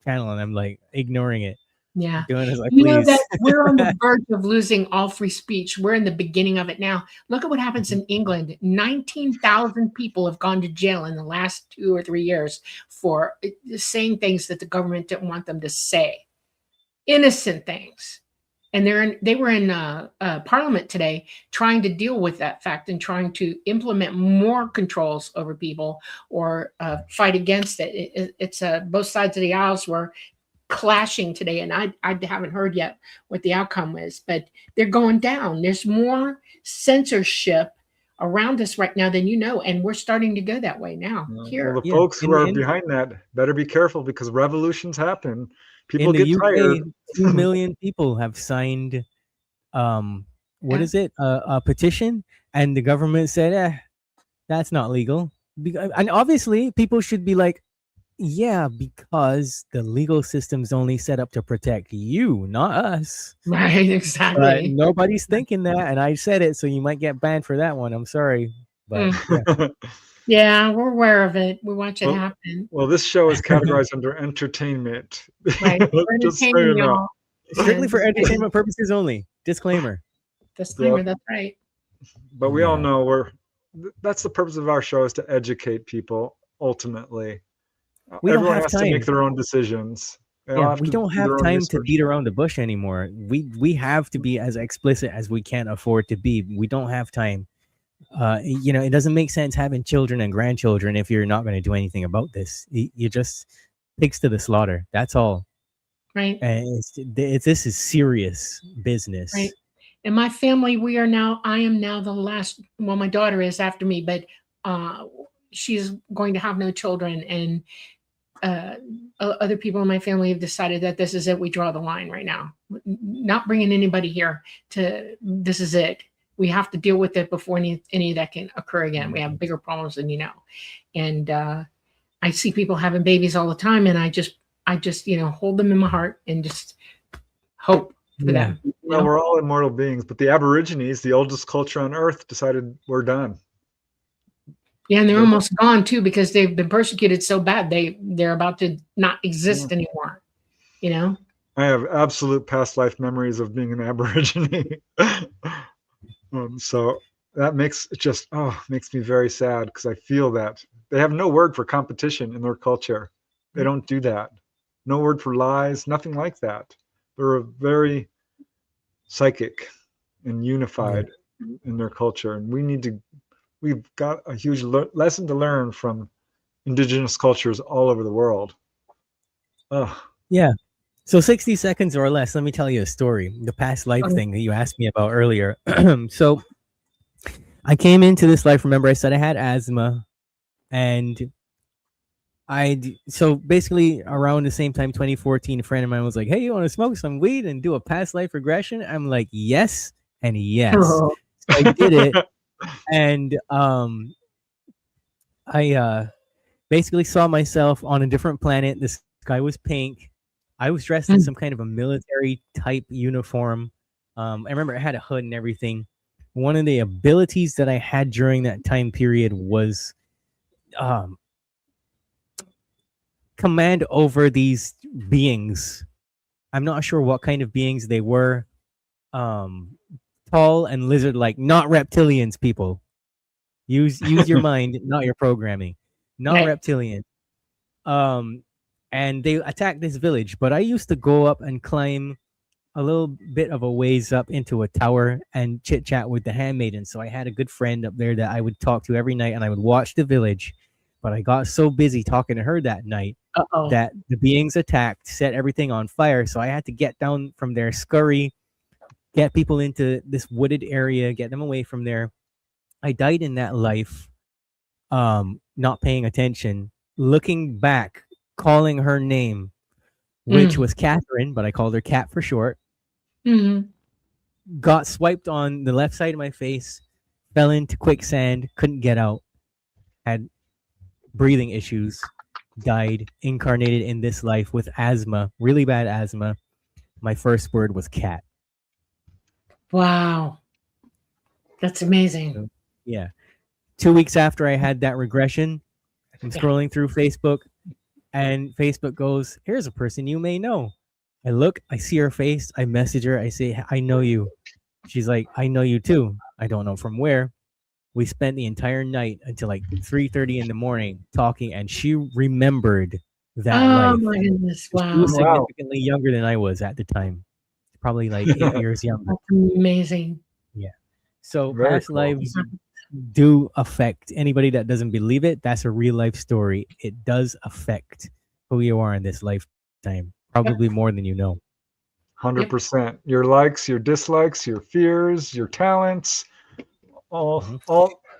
channel, and I'm like ignoring it. Yeah. Like, you know that we're on the verge of losing all free speech. We're in the beginning of it now. Look at what happens in England. 19,000 people have gone to jail in the last 2 or 3 years for saying things that the government didn't want them to say. Innocent things. And they were in Parliament today trying to deal with that fact and trying to implement more controls over people or fight against it. It's both sides of the aisles were clashing today, and I haven't heard yet what the outcome is, but they're going down. There's more censorship around us right now than you know, and we're starting to go that way now. Here, well, the folks who are behind that better be careful, because revolutions happen. People in the get UK, tired. 2 million people have signed what is it, a petition, and the government said, that's not legal. And obviously people should be like, yeah, because the legal system's only set up to protect you, not us. right? Exactly. But nobody's thinking that, and I said it, so you might get banned for that one. I'm sorry, but yeah. Yeah, we're aware of it. We watch it happen. Well, this show is categorized under entertainment. Right. Just so you know. Strictly for entertainment purposes only. Disclaimer. Disclaimer, that's right. But we all know that's the purpose of our show, is to educate people ultimately. Everyone has to make their own decisions. We don't have time to beat around the bush anymore. We have to be as explicit as we can afford to be. We don't have time. It doesn't make sense having children and grandchildren if you're not going to do anything about this. You just pigs to the slaughter. That's all. Right. And this is serious business. Right. In my family, I am now the last. Well, my daughter is after me, but she's going to have no children, and other people in my family have decided that this is it. We draw the line right now. Not bringing anybody here this is it. We have to deal with it before any of that can occur again. We have bigger problems than you know. And I see people having babies all the time, and I just hold them in my heart and just hope for them. Well, we're all immortal beings, but the Aborigines, the oldest culture on Earth, decided we're done. Yeah, and they're almost gone too, because they've been persecuted so bad they're about to not exist anymore. I have absolute past life memories of being an Aborigine. So that makes me very sad, because I feel that they have no word for competition in their culture. They don't do that. No word for lies, nothing like that. They're very psychic and unified in their culture, and we've got a huge lesson to learn from indigenous cultures all over the world. Yeah. So 60 seconds or less, let me tell you a story. The past life thing that you asked me about earlier. So I came into this life, remember I said I had asthma, and so basically around the same time, 2014, a friend of mine was like, hey, you want to smoke some weed and do a past life regression? I'm like, yes and yes. So I did it. And I basically saw myself on a different planet. The sky was pink. I was dressed in some kind of a military type uniform. I remember I had a hood and everything. One of the abilities that I had during that time period was command over these beings. I'm not sure what kind of beings they were. Tall and lizard-like, not reptilians, people. Use your mind, not your programming. Not reptilian. And they attacked this village, but I used to go up and climb a little bit of a ways up into a tower and chit chat with the handmaiden. So I had a good friend up there that I would talk to every night, and I would watch the village. But I got so busy talking to her that night that the beings attacked, set everything on fire. So I had to get down from there, scurry, get people into this wooded area, get them away from there. I died in that life, not paying attention, looking back, calling her name, which was Catherine, but I called her Cat for short. Got swiped on the left side of my face, fell into quicksand, couldn't get out, had breathing issues, died, incarnated in this life with asthma, really bad asthma. My first word was cat. Wow. That's amazing. So, yeah. 2 weeks after I had that regression, I'm scrolling through Facebook, and Facebook goes, here's a person you may know. I look, I see her face, I message her, I say, I know you. She's like, I know you too. I don't know from where. We spent the entire night until like 3:30 in the morning talking, and she remembered that life. Oh my goodness. Wow. She was significantly younger than I was at the time. probably like 8 years younger. That's amazing. Yeah. So Very past cool. lives do affect anybody that doesn't believe it. That's a real life story. It does affect who you are in this lifetime, probably more than you know. 100%. Your likes, your dislikes, your fears, your talents, all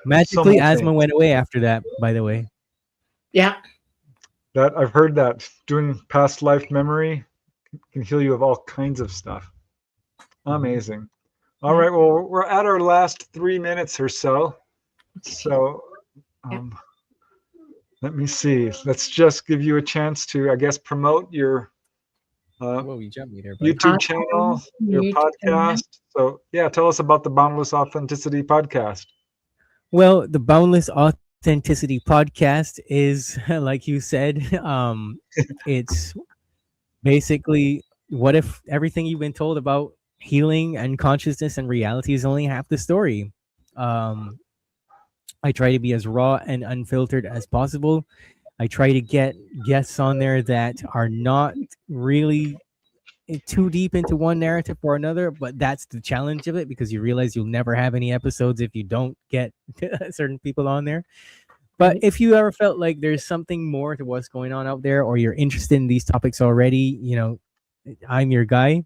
Magically, so much asthma things. went away after that, by the way. Yeah. That I've heard that doing past life memory can heal you of all kinds of stuff. Amazing. All right. Well, we're at our last 3 minutes or so. So let me see. Let's just give you a chance to, I guess, promote your Whoa, you jumped me there, buddy. YouTube channel, your podcast. So yeah, tell us about the Boundless Authenticity podcast. Well, the Boundless Authenticity podcast is, like you said, it's basically, what if everything you've been told about healing and consciousness and reality is only half the story? I try to be as raw and unfiltered as possible. I try to get guests on there that are not really too deep into one narrative or another, but that's the challenge of it, because you realize you'll never have any episodes if you don't get certain people on there. But if you ever felt like there's something more to what's going on out there, or you're interested in these topics already, I'm your guy.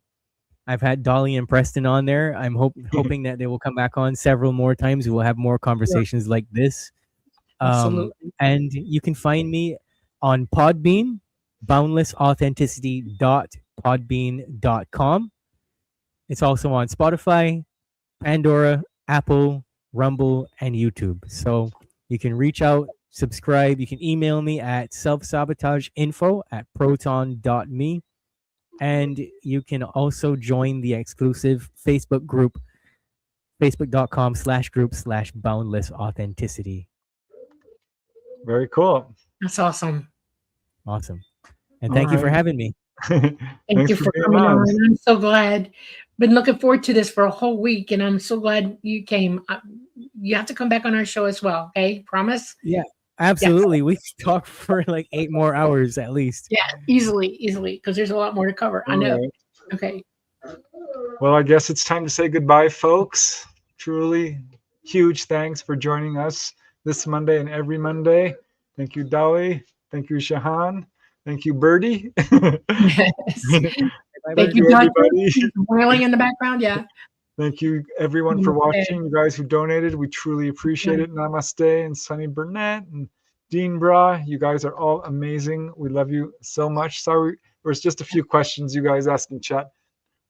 I've had Dolly and Preston on there. I'm hoping that they will come back on several more times. We'll have more conversations like this. Absolutely. And you can find me on Podbean, boundlessauthenticity.podbean.com. It's also on Spotify, Pandora, Apple, Rumble, and YouTube. So you can reach out, subscribe. You can email me at selfsabotageinfo@proton.me. And you can also join the exclusive Facebook group, facebook.com/group/boundlessauthenticity. Very cool. That's awesome. Awesome. And thank you for having me. Thank you for being coming on. on. I'm so glad. Been looking forward to this for a whole week, and I'm so glad you came. You have to come back on our show as well. Okay, promise? Yeah, absolutely. We can talk for like 8 more hours at least. Yeah, easily, because there's a lot more to cover. I know. All right. Okay. Well, I guess it's time to say goodbye, folks. Truly huge thanks for joining us this Monday and every Monday. Thank you, Dolly. Thank you, Jehan. Thank you, Birdie. Yes. Thank you, everybody. Wailing in the background. Yeah. Thank you, everyone, for watching. You guys who donated, we truly appreciate it. Namaste, and Sunny Burnett and Dean Bra. You guys are all amazing. We love you so much. Sorry, there's just a few questions you guys asked in chat.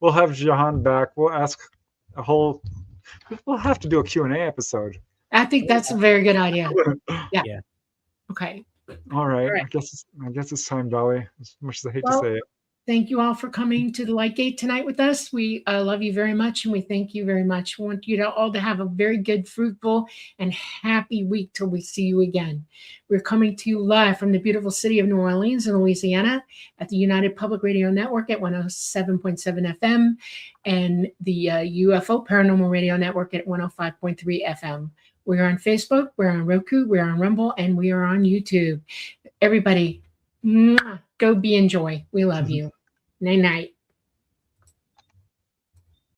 We'll have Jehan back. We'll ask we'll have to do a Q&A episode. I think that's a very good idea. Yeah. Okay. All right. I guess it's time, Dolly. As much as I hate to say it. Thank you all for coming to the Lightgate tonight with us. We love you very much, and we thank you very much. We want you all to have a very good, fruitful, and happy week till we see you again. We're coming to you live from the beautiful city of New Orleans in Louisiana at the United Public Radio Network at 107.7 FM and the UFO Paranormal Radio Network at 105.3 FM. We're on Facebook, we're on Roku, we're on Rumble, and we are on YouTube. Everybody, go be and joy. We love you. Night night.